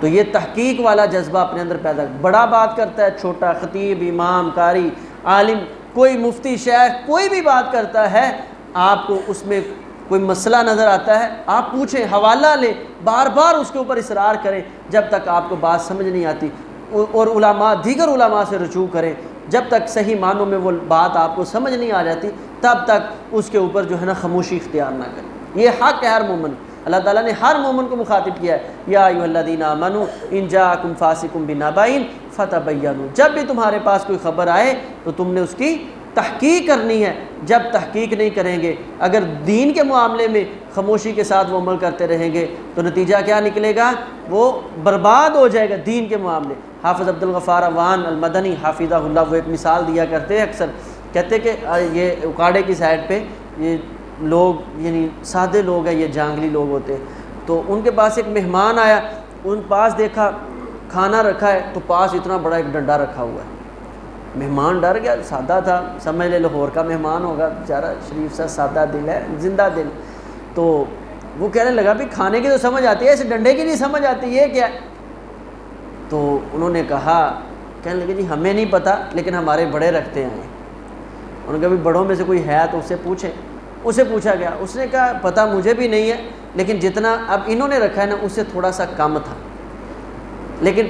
تو یہ تحقیق والا جذبہ اپنے اندر پیدا، بڑا بات کرتا ہے، چھوٹا، خطیب، امام، قاری، عالم، کوئی مفتی، شیخ، کوئی بھی بات کرتا ہے، آپ کو اس میں کوئی مسئلہ نظر آتا ہے، آپ پوچھیں، حوالہ لیں، بار بار اس کے اوپر اصرار کریں جب تک آپ کو بات سمجھ نہیں آتی، اور علماء، دیگر علماء سے رجوع کریں، جب تک صحیح معنوں میں وہ بات آپ کو سمجھ نہیں آ جاتی تب تک اس کے اوپر جو ہے نا خاموشی اختیار نہ کریں۔ یہ حق ہے ہر مومن، اللہ تعالیٰ نے ہر مومن کو مخاطب کیا ہے، یا ایھا الذین آمنوا ان جاءکم فاسق بنبأ فتبینوا، جب بھی تمہارے پاس کوئی خبر آئے تو تم نے اس کی تحقیق کرنی ہے۔ جب تحقیق نہیں کریں گے، اگر دین کے معاملے میں خاموشی کے ساتھ وہ عمل کرتے رہیں گے تو نتیجہ کیا نکلے گا؟ وہ برباد ہو جائے گا دین کے معاملے۔ حافظ عبد الغفار عوان المدنی حافظہ اللہ وہ ایک مثال دیا کرتے ہیں، اکثر کہتے کہ یہ اکاڑے کی سائڈ پہ یہ لوگ، یعنی سادے لوگ ہیں، یہ جانگلی لوگ ہوتے ہیں، تو ان کے پاس ایک مہمان آیا، ان پاس دیکھا کھانا رکھا ہے تو پاس اتنا بڑا ایک ڈنڈا رکھا ہوا ہے۔ مہمان ڈر گیا، سادہ تھا، سمجھ لے لاہور کا مہمان ہوگا، بیچارہ شریف سا سادہ دل ہے، زندہ دل، تو وہ کہنے لگا بھی کھانے کی تو سمجھ آتی ہے، اس ڈنڈے کی نہیں سمجھ آتی، یہ کیا ہے؟ تو انہوں نے کہا، کہنے لگے جی ہمیں نہیں پتہ لیکن ہمارے بڑے رکھتے ہیں۔ انہوں نے کہا بھی بڑوں میں سے کوئی ہے تو اس سے پوچھیں۔ اسے پوچھا گیا، اس نے کہا پتہ مجھے بھی نہیں ہے لیکن جتنا اب انہوں نے رکھا ہے نا اس سے تھوڑا سا کم تھا، لیکن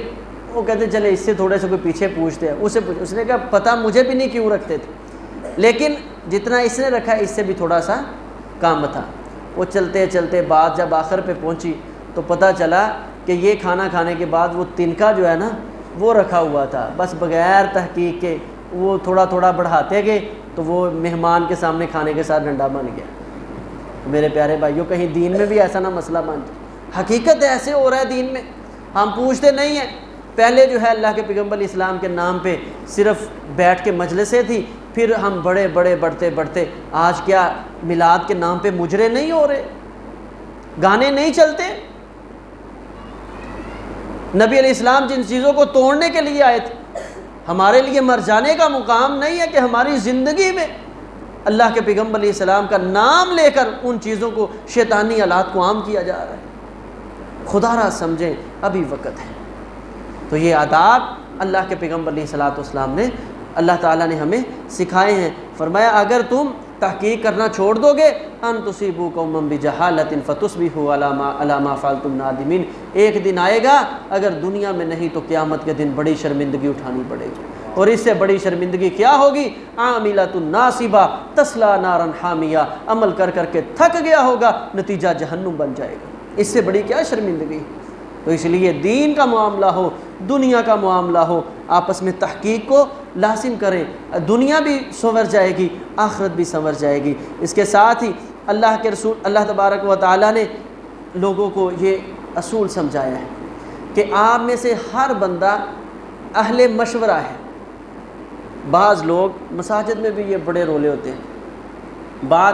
وہ کہتے چلے اس سے تھوڑے سے کوئی پیچھے پوچھتے ہیں، اس نے کہا پتہ مجھے بھی نہیں کیوں رکھتے تھے لیکن جتنا اس نے رکھا ہے اس سے بھی تھوڑا سا کم تھا۔ وہ چلتے چلتے بات جب آخر پہ پہنچی تو پتہ چلا کہ یہ کھانا کھانے کے بعد وہ تنکا جو ہے نا وہ رکھا ہوا تھا، بس بغیر تحقیق کے وہ تھوڑا تھوڑا بڑھاتے گئے تو وہ مہمان کے سامنے کھانے کے ساتھ ڈنڈا بن گیا۔ میرے پیارے بھائیوں، کہیں دین میں بھی ایسا نہ مسئلہ بن جائے۔ حقیقت ایسے ہو رہا ہے دین میں، ہم پوچھتے نہیں ہیں۔ پہلے جو ہے اللہ کے پیغمبر علیہ السلام کے نام پہ صرف بیٹھ کے مجلسیں تھی، پھر ہم بڑھتے بڑھتے آج کیا میلاد کے نام پہ مجرے نہیں ہو رہے، گانے نہیں چلتے۔ نبی علیہ السلام جن چیزوں کو توڑنے کے لیے آئے تھے، ہمارے لیے مر جانے کا مقام نہیں ہے کہ ہماری زندگی میں اللہ کے پیغمبر علیہ السلام کا نام لے کر ان چیزوں کو، شیطانی آلات کو عام کیا جا رہا ہے۔ خدا را سمجھیں ابھی وقت ہے۔ تو یہ آداب اللہ کے پیغمبر علیہ السلام نے، اللہ تعالیٰ نے ہمیں سکھائے ہیں۔ فرمایا اگر تم تحقیق کرنا چھوڑ دو گے، ان تصیبوا قوما بجہالۃ فتصبحوا علی ما فعلتم نادمین، ایک دن آئے گا اگر دنیا میں نہیں تو قیامت کے دن بڑی شرمندگی اٹھانی پڑے گی، اور اس سے بڑی شرمندگی کیا ہوگی؟ عاملۃ ناصبہ تصلی نارا حامیہ، عمل کر کر کے تھک گیا ہوگا، نتیجہ جہنم بن جائے گا۔ اس سے بڑی کیا شرمندگی؟ تو اس لیے دین کا معاملہ ہو، دنیا کا معاملہ ہو، آپس میں تحقیق کو لازم کریں، دنیا بھی سنور جائے گی، آخرت بھی سنور جائے گی۔ اس کے ساتھ ہی اللہ کے رسول اللہ تبارک و تعالیٰ نے لوگوں کو یہ اصول سمجھایا ہے کہ آپ میں سے ہر بندہ اہل مشورہ ہے۔ بعض لوگ مساجد میں بھی یہ بڑے رولے ہوتے ہیں، بعد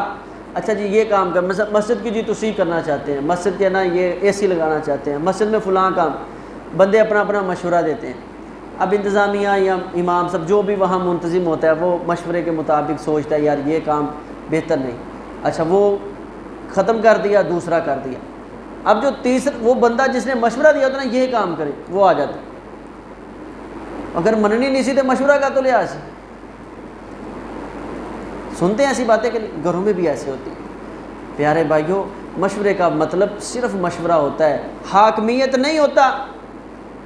اچھا جی یہ کام کر، مسجد کی جی توسیع کرنا چاہتے ہیں، مسجد کے نا یہ اے سی لگانا چاہتے ہیں، مسجد میں فلاں کام، بندے اپنا اپنا مشورہ دیتے ہیں۔ اب انتظامیہ یا امام سب جو بھی وہاں منتظم ہوتا ہے وہ مشورے کے مطابق سوچتا ہے یار یہ کام بہتر نہیں، اچھا وہ ختم کر دیا، دوسرا کر دیا۔ اب جو تیسرا وہ بندہ جس نے مشورہ دیا ہوتا ہے نا یہ کام کرے، وہ آ جاتا ہے، اگر مننی نہیں سی تو مشورہ کا تو لے آسی۔ سنتے ہیں ایسی باتیں کہ گھروں میں بھی ایسے ہوتی ہیں۔ پیارے بھائیوں، مشورے کا مطلب صرف مشورہ ہوتا ہے، حاکمیت نہیں ہوتا۔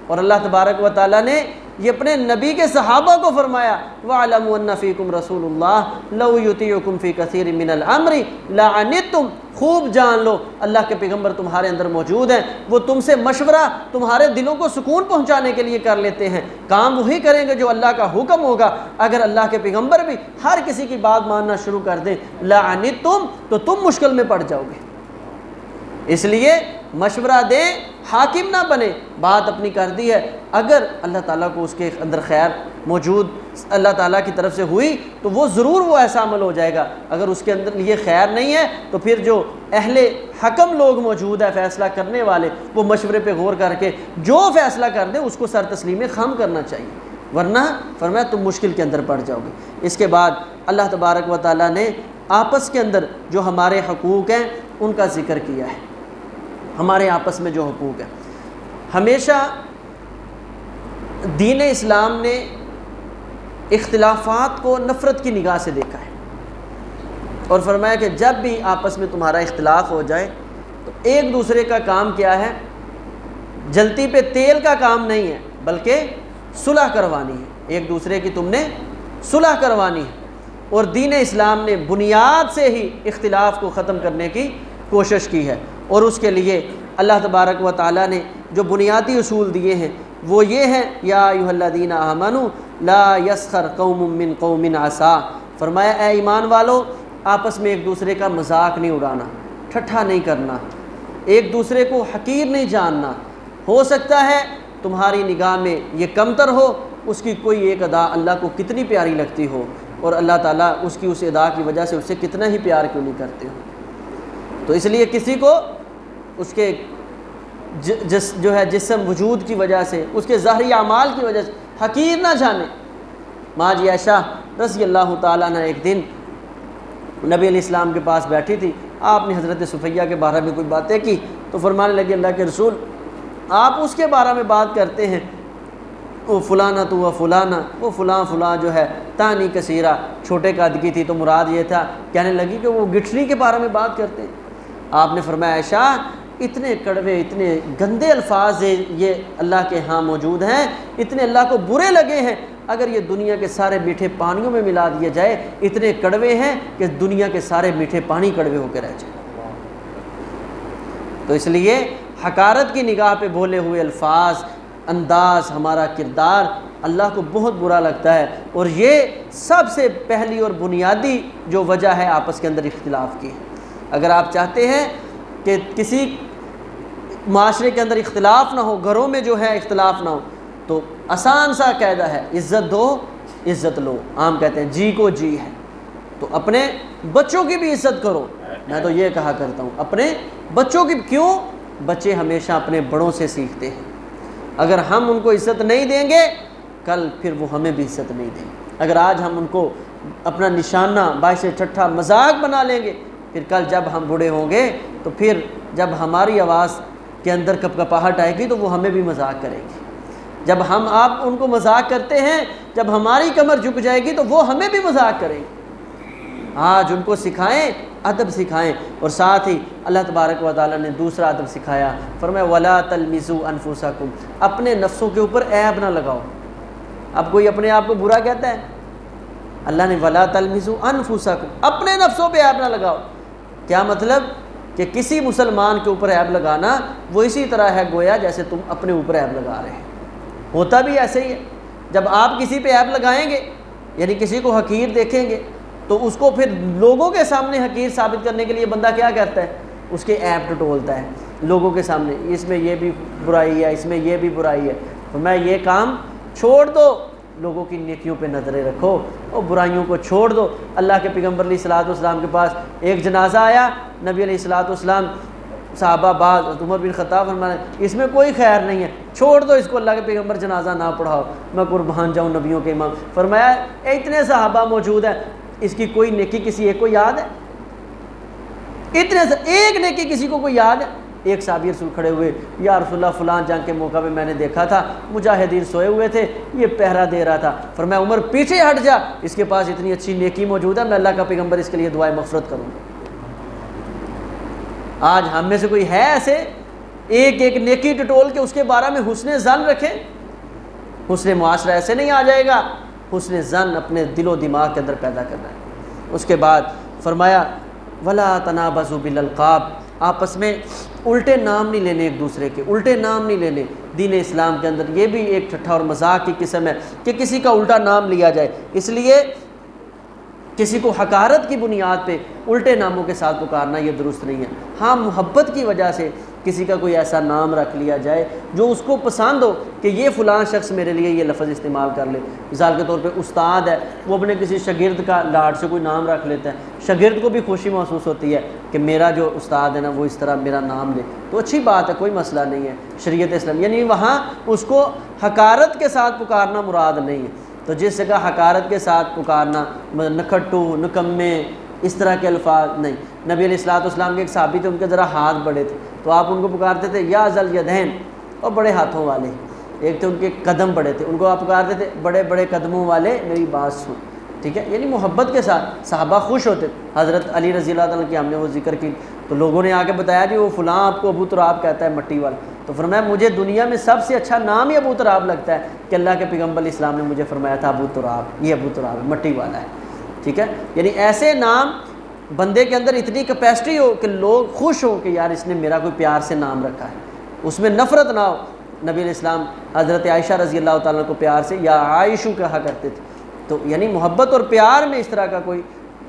اور اللہ تبارک و تعالیٰ نے یہ اپنے نبی کے صحابہ کو فرمایا، وَاعْلَمُوا أَنَّ فِيكُمْ رَسُولُ اللَّهِ لَوْ يُطِيعُكُمْ فِي كَثِيرٍ مِّنَ الْأَمْرِ لَعَنِتُّمْ، خوب جان لو اللہ کے پیغمبر تمہارے اندر موجود ہیں، وہ تم سے مشورہ تمہارے دلوں کو سکون پہنچانے کے لیے کر لیتے ہیں، کام وہی کریں گے جو اللہ کا حکم ہوگا۔ اگر اللہ کے پیغمبر بھی ہر کسی کی بات ماننا شروع کر دیں لَعَنِتُّمْ، تو تم مشکل میں پڑ جاؤ گے۔ اس لیے مشورہ دیں، حاکم نہ بنے، بات اپنی کر دی ہے، اگر اللہ تعالیٰ کو اس کے اندر خیر موجود اللہ تعالیٰ کی طرف سے ہوئی تو وہ ضرور وہ ایسا عمل ہو جائے گا، اگر اس کے اندر یہ خیر نہیں ہے تو پھر جو اہل حکم لوگ موجود ہے، فیصلہ کرنے والے، وہ مشورے پہ غور کر کے جو فیصلہ کر دیں اس کو سر تسلیم خم کرنا چاہیے، ورنہ فرمایا تم مشکل کے اندر پڑ جاؤ گے۔ اس کے بعد اللہ تبارک و تعالیٰ نے آپس کے اندر جو ہمارے حقوق ہیں ان کا ذکر کیا ہے، ہمارے آپس میں جو حقوق ہیں۔ ہمیشہ دین اسلام نے اختلافات کو نفرت کی نگاہ سے دیکھا ہے، اور فرمایا کہ جب بھی آپس میں تمہارا اختلاف ہو جائے تو ایک دوسرے کا کام کیا ہے؟ جلتی پہ تیل کا کام نہیں ہے، بلکہ صلح کروانی ہے، ایک دوسرے کی تم نے صلح کروانی ہے۔ اور دین اسلام نے بنیاد سے ہی اختلاف کو ختم کرنے کی کوشش کی ہے، اور اس کے لیے اللہ تبارک و تعالیٰ نے جو بنیادی اصول دیے ہیں وہ یہ ہیں، یا ایھا الذین آمنوا لا یسخر قوم من قوم عسیٰ، فرمایا اے ایمان والو آپس میں ایک دوسرے کا مذاق نہیں اڑانا، ٹھٹھا نہیں کرنا، ایک دوسرے کو حقیر نہیں جاننا۔ ہو سکتا ہے تمہاری نگاہ میں یہ کمتر ہو، اس کی کوئی ایک ادا اللہ کو کتنی پیاری لگتی ہو، اور اللہ تعالیٰ اس ادا کی وجہ سے اس سے کتنا ہی پیار کیوں نہیں کرتے ہو۔ تو اس لیے کسی کو اس کے جو ہے جسم وجود کی وجہ سے، اس کے ظاہری اعمال کی وجہ سے حقیر نہ جانے۔ ماں جی عائشہ رضی اللہ تعالیٰ عنہ ایک دن نبی علیہ السلام کے پاس بیٹھی تھی، آپ نے حضرت صفیہ کے بارے میں کوئی باتیں کی تو فرمانے لگے اللہ کے رسول آپ اس کے بارے میں بات کرتے ہیں، وہ فلانا تو وہ فلانا، وہ فلاں جو ہے تانی کثیرہ، چھوٹے قد کی تھی تو مراد یہ تھا، کہنے لگی کہ وہ گٹھری کے بارے میں بات کرتے ہیں۔ آپ نے فرمایا عائشہ اتنے کڑوے اتنے گندے الفاظ یہ اللہ کے ہاں موجود ہیں، اتنے اللہ کو برے لگے ہیں، اگر یہ دنیا کے سارے میٹھے پانیوں میں ملا دیا جائے اتنے کڑوے ہیں کہ دنیا کے سارے میٹھے پانی کڑوے ہو کے رہ جائیں۔ تو اس لیے حقارت کی نگاہ پہ بولے ہوئے الفاظ، انداز، ہمارا کردار اللہ کو بہت برا لگتا ہے، اور یہ سب سے پہلی اور بنیادی جو وجہ ہے آپس کے اندر اختلاف کی ہے۔ اگر آپ چاہتے ہیں کہ کسی معاشرے کے اندر اختلاف نہ ہو، گھروں میں جو ہے اختلاف نہ ہو، تو آسان سا قاعدہ ہے، عزت دو عزت لو۔ عام کہتے ہیں جی کو جی ہے، تو اپنے بچوں کی بھی عزت کرو۔ میں تو یہ کہا کرتا ہوں اپنے بچوں کی، کیوں؟ بچے ہمیشہ اپنے بڑوں سے سیکھتے ہیں۔ اگر ہم ان کو عزت نہیں دیں گے، کل پھر وہ ہمیں بھی عزت نہیں دیں گے۔ اگر آج ہم ان کو اپنا نشانہ باعث ٹھٹھا مذاق بنا لیں گے، پھر کل جب ہم بوڑھے ہوں گے تو پھر جب ہماری آواز کے اندر کپکپاہٹ آئے گی تو وہ ہمیں بھی مذاق کریں گے۔ جب ہم آپ ان کو مذاق کرتے ہیں، جب ہماری کمر جھک جائے گی تو وہ ہمیں بھی مذاق کریں گے۔ آج ان کو سکھائیں، ادب سکھائیں، اور ساتھ ہی اللہ تبارک و تعالیٰ نے دوسرا ادب سکھایا، فرمایا وَلَا تَلْمِزُوا أَنفُسَكُمْ، اپنے نفسوں کے اوپر عیب نہ لگاؤ۔ اب کوئی اپنے آپ کو برا کہتا ہے؟ اللہ نے وَلَا تَلْمِزُوا أَنفُسَكُمْ، اپنے نفسوں پہ عیب نہ لگاؤ۔ کیا مطلب؟ کہ کسی مسلمان کے اوپر عیب لگانا وہ اسی طرح ہے گویا جیسے تم اپنے اوپر عیب لگا رہے ہیں۔ ہوتا بھی ایسے ہی ہے، جب آپ کسی پہ عیب لگائیں گے، یعنی کسی کو حقیر دیکھیں گے، تو اس کو پھر لوگوں کے سامنے حقیر ثابت کرنے کے لیے بندہ کیا کرتا ہے؟ اس کے عیب ٹٹولتا ہے لوگوں کے سامنے، اس میں یہ بھی برائی ہے، اس میں یہ بھی برائی ہے۔ تو میں یہ کام چھوڑ دو، لوگوں کی نیکیوں پہ نظریں رکھو اور برائیوں کو چھوڑ دو۔ اللہ کے پیغمبر علیہ الصلوۃ والسلام کے پاس ایک جنازہ آیا، نبی علیہ الصلوۃ والسلام صحابہ بعض عمر بن خطاب فرمانے اس میں کوئی خیر نہیں ہے، چھوڑ دو اس کو، اللہ کے پیغمبر جنازہ نہ پڑھاؤ، میں قربان جاؤں نبیوں کے امام۔ فرمایا اتنے صحابہ موجود ہیں، اس کی کوئی نیکی کسی ایک کو یاد ہے؟ اتنے سے ایک نیکی کسی کو کوئی یاد ہے؟ ایک صحابی رسول کھڑے ہوئے، یا رسول اللہ فلاں جنگ کے موقع پہ میں نے دیکھا تھا مجاہدین سوئے ہوئے تھے، یہ پہرا دے رہا تھا۔ فرمایا عمر پیچھے ہٹ جا، اس کے پاس اتنی اچھی نیکی موجود ہے، میں اللہ کا پیغمبر اس کے لیے دعائے مغفرت کروں گا۔ آج ہم میں سے کوئی ہے ایسے ایک ایک نیکی ٹٹول کے اس کے بارے میں حسن ظن رکھے؟ حسن معاشرہ ایسے نہیں آ جائے گا، حسن ظن اپنے دل و دماغ کے اندر پیدا کرنا ہے۔ اس کے بعد فرمایا ولا تنابزوا بالالقاب، آپس میں الٹے نام نہیں لینے، ایک دوسرے کے الٹے نام نہیں لینے۔ دین اسلام کے اندر یہ بھی ایک ٹھٹھا اور مذاق کی قسم ہے کہ کسی کا الٹا نام لیا جائے، اس لیے کسی کو حقارت کی بنیاد پہ الٹے ناموں کے ساتھ پکارنا یہ درست نہیں ہے۔ ہاں محبت کی وجہ سے کسی کا کوئی ایسا نام رکھ لیا جائے جو اس کو پسند ہو کہ یہ فلاں شخص میرے لیے یہ لفظ استعمال کر لے۔ مثال کے طور پہ استاد ہے، وہ اپنے کسی شاگرد کا لاڈ سے کوئی نام رکھ لیتا ہے، شاگرد کو بھی خوشی محسوس ہوتی ہے کہ میرا جو استاد ہے نا وہ اس طرح میرا نام لے، تو اچھی بات ہے، کوئی مسئلہ نہیں ہے۔ شریعت اسلام یعنی وہاں اس کو حقارت کے ساتھ پکارنا مراد نہیں ہے۔ تو جس جگہ حقارت کے ساتھ پکارنا، نکھٹو، نکمے، اس طرح کے الفاظ نہیں۔ نبی علیہ الصلوۃ والسلام کے ایک صحابی تھے، ان کے ذرا ہاتھ بڑے تھے، تو آپ ان کو پکارتے تھے یا ذل یدین، اور بڑے ہاتھوں والے۔ ایک تھے ان کے قدم بڑے تھے، ان کو آپ پکارتے تھے بڑے بڑے قدموں والے میری بات سن، ٹھیک ہے، یعنی محبت کے ساتھ صحابہ خوش ہوتے تھے۔ حضرت علی رضی اللہ تعالیٰ کی ہم نے وہ ذکر کی، تو لوگوں نے آ کے بتایا جی وہ فلاں آپ کو ابو تراب کہتا ہے، مٹی والا۔ تو فرمایا مجھے دنیا میں سب سے اچھا نام ہی ابو تراب لگتا ہے کہ اللہ کے پیغمبر علیہ السلام نے مجھے فرمایا تھا ابو تراب، یہ ابو تراب مٹی والا ہے، ٹھیک ہے۔ یعنی ایسے نام بندے کے اندر اتنی کیپیسٹی ہو کہ لوگ خوش ہو کہ یار اس نے میرا کوئی پیار سے نام رکھا ہے، اس میں نفرت نہ ہو۔ نبی علیہ السلام حضرت عائشہ رضی اللہ تعالیٰ کو پیار سے یا عائشو کہا کرتے تھے۔ تو یعنی محبت اور پیار میں اس طرح کا کوئی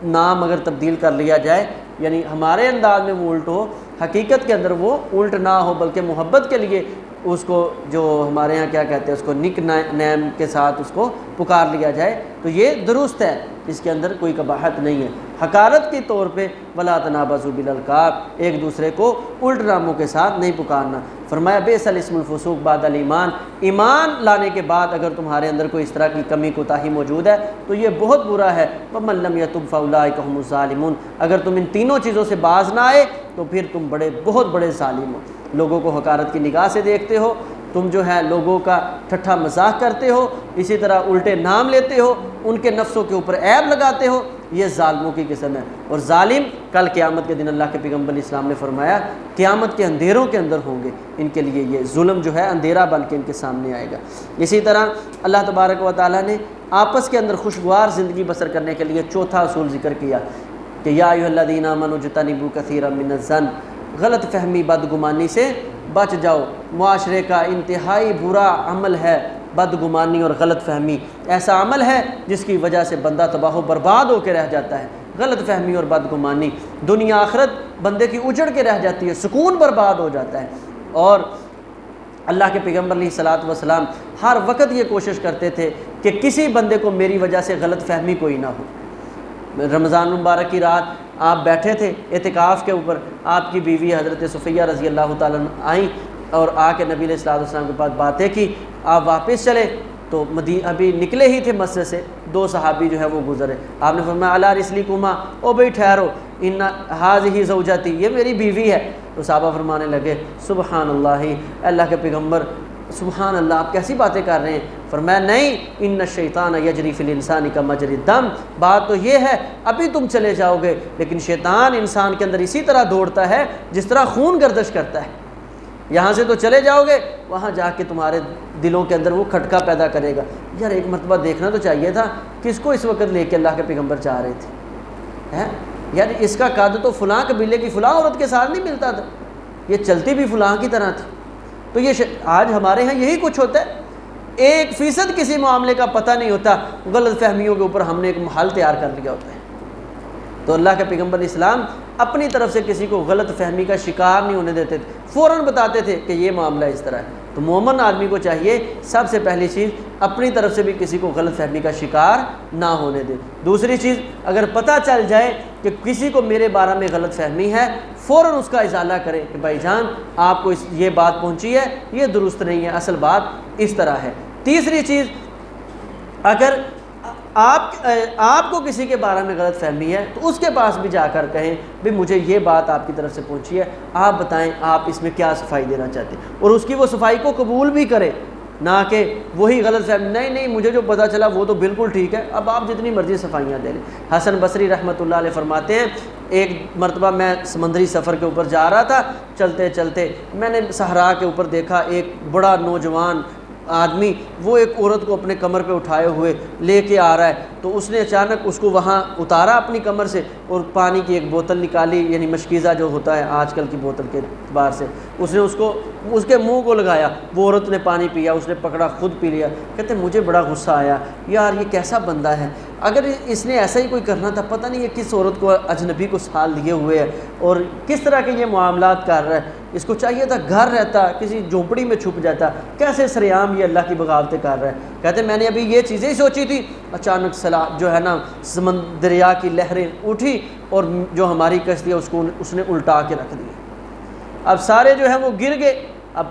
نام اگر تبدیل کر لیا جائے، یعنی ہمارے انداز میں وہ الٹ ہو، حقیقت کے اندر وہ الٹ نہ ہو، بلکہ محبت کے لیے اس کو جو ہمارے ہاں کیا کہتے ہیں اس کو نک نیم کے ساتھ اس کو پکار لیا جائے، تو یہ درست ہے، اس کے اندر کوئی قباحت نہیں ہے۔ حقارت کے طور پہ ولا تنابزوا بالالقاب، ایک دوسرے کو الٹ ناموں کے ساتھ نہیں پکارنا۔ فرمایا بئس الاسم الفسوق بعد الایمان، ایمان لانے کے بعد اگر تمہارے اندر کوئی اس طرح کی کمی کوتاہی موجود ہے تو یہ بہت برا ہے۔ ومن لم یتب فاولئک هم الظالمون، اگر تم ان تینوں چیزوں سے باز نہ آئے تو پھر تم بہت بڑے ظالم ہو۔ لوگوں کو حقارت کی نگاہ سے دیکھتے ہو، تم جو ہے لوگوں کا ٹھٹھا مذاق کرتے ہو، اسی طرح الٹے نام لیتے ہو، ان کے نفسوں کے اوپر عیب لگاتے ہو، یہ ظالموں کی قسم ہے۔ اور ظالم کل قیامت کے دن اللہ کے پیغمبر علیہ السلام نے فرمایا قیامت کے اندھیروں کے اندر ہوں گے، ان کے لیے یہ ظلم جو ہے اندھیرا بن کے ان کے سامنے آئے گا۔ اسی طرح اللہ تبارک و تعالیٰ نے آپس کے اندر خوشگوار زندگی بسر کرنے کے لیے چوتھا اصول ذکر کیا کہ یا ایھا الذین آمنوا اجتنبوا کثیرا من الظن، غلط فہمی بدگمانی سے بچ جاؤ۔ معاشرے کا انتہائی برا عمل ہے بدگمانی اور غلط فہمی، ایسا عمل ہے جس کی وجہ سے بندہ تباہ و برباد ہو کے رہ جاتا ہے۔ غلط فہمی اور بدگمانی دنیا آخرت بندے کی اجڑ کے رہ جاتی ہے، سکون برباد ہو جاتا ہے۔ اور اللہ کے پیغمبر علیہ الصلاۃ والسلام ہر وقت یہ کوشش کرتے تھے کہ کسی بندے کو میری وجہ سے غلط فہمی کوئی نہ ہو۔ رمضان المبارک کی رات آپ بیٹھے تھے اعتکاف کے اوپر، آپ کی بیوی حضرت صفیہ رضی اللہ تعالیٰ آئیں اور آ کے نبی علیہ الصلوۃ والسلام کے پاس باتیں کی۔ آپ واپس چلے تو ابھی نکلے ہی تھے مسجد سے، دو صحابی جو ہے وہ گزرے، آپ نے فرمایا الا رسلکما، او بھائی ٹھہرو، ان ہذہ زوجتی، یہ میری بیوی ہے۔ تو صحابہ فرمانے لگے سبحان اللہ، اللہ کے پیغمبر سبحان اللہ آپ کیسی باتیں کر رہے ہیں؟ فرمایا نہیں، ان الشیطان یجری فی الانسان کمجری الدم، بات تو یہ ہے ابھی تم چلے جاؤ گے لیکن شیطان انسان کے اندر اسی طرح دوڑتا ہے جس طرح خون گردش کرتا ہے۔ یہاں سے تو چلے جاؤ گے، وہاں جا کے تمہارے دلوں کے اندر وہ کھٹکا پیدا کرے گا۔ یار ایک مرتبہ دیکھنا تو چاہیے تھا کس کو اس وقت لے کے اللہ کے پیغمبر جا رہے تھے، یار اس کا قد تو فلاں قبیلے کی فلاں عورت کے ساتھ نہیں ملتا تھا، یہ چلتی بھی فلاں کی طرح تھی۔ تو یہ آج ہمارے ہاں یہی کچھ ہوتا ہے، 1% کسی معاملے کا پتہ نہیں ہوتا، غلط فہمیوں کے اوپر ہم نے ایک محل تیار کر لیا ہوتا ہے۔ تو اللہ کے پیغمبر اسلام اپنی طرف سے کسی کو غلط فہمی کا شکار نہیں ہونے دیتے تھے، فوراً بتاتے تھے کہ یہ معاملہ اس طرح ہے۔ تو مومن آدمی کو چاہیے سب سے پہلی چیز اپنی طرف سے بھی کسی کو غلط فہمی کا شکار نہ ہونے دے۔ دوسری چیز، اگر پتہ چل جائے کہ کسی کو میرے بارے میں غلط فہمی ہے، فوراً اس کا ازالہ کرے کہ بھائی جان آپ کو یہ بات پہنچی ہے، یہ درست نہیں ہے، اصل بات اس طرح ہے۔ تیسری چیز، اگر آپ کو کسی کے بارے میں غلط فہمی ہے تو اس کے پاس بھی جا کر کہیں بھی مجھے یہ بات آپ کی طرف سے پہنچی ہے، آپ بتائیں آپ اس میں کیا صفائی دینا چاہتے ہیں، اور اس کی وہ صفائی کو قبول بھی کرے، نہ کہ وہی غلط فہمی نہیں مجھے جو پتہ چلا وہ تو بالکل ٹھیک ہے، اب آپ جتنی مرضی صفائیاں دے لیں۔ حسن بصری رحمۃ اللہ علیہ فرماتے ہیں ایک مرتبہ میں سمندری سفر کے اوپر جا رہا تھا، چلتے چلتے میں نے صحرا کے اوپر دیکھا ایک بڑا نوجوان آدمی وہ ایک عورت کو اپنے کمر پہ اٹھائے ہوئے لے کے آ رہا ہے، تو اس نے اچانک اس کو وہاں اتارا اپنی کمر سے اور پانی کی ایک بوتل نکالی، یعنی مشکیزہ جو ہوتا ہے آج کل کی بوتل کے اعتبار سے، اس نے اس کے منہ کو لگایا، وہ عورت نے پانی پیا، اس نے پکڑا خود پی لیا۔ کہتے مجھے بڑا غصہ آیا، یار یہ کیسا بندہ ہے، اگر اس نے ایسا ہی کوئی کرنا تھا، پتہ نہیں یہ کس عورت کو اجنبی کو سال لیے ہوئے ہے اور کس طرح کے یہ معاملات کر رہا ہے، اس کو چاہیے تھا گھر رہتا، کسی جھونپڑی میں چھپ جاتا، کیسے سریعام یہ اللہ کی بغاوتیں کر رہا ہے۔ کہتے میں نے ابھی یہ چیزیں ہی سوچی تھی، اچانک جو ہے نا دریا کی لہریں اٹھی اور جو ہماری کشتی ہے اس نے الٹا کے رکھ دی۔ اب سارے جو ہیں وہ گر گئے۔ اب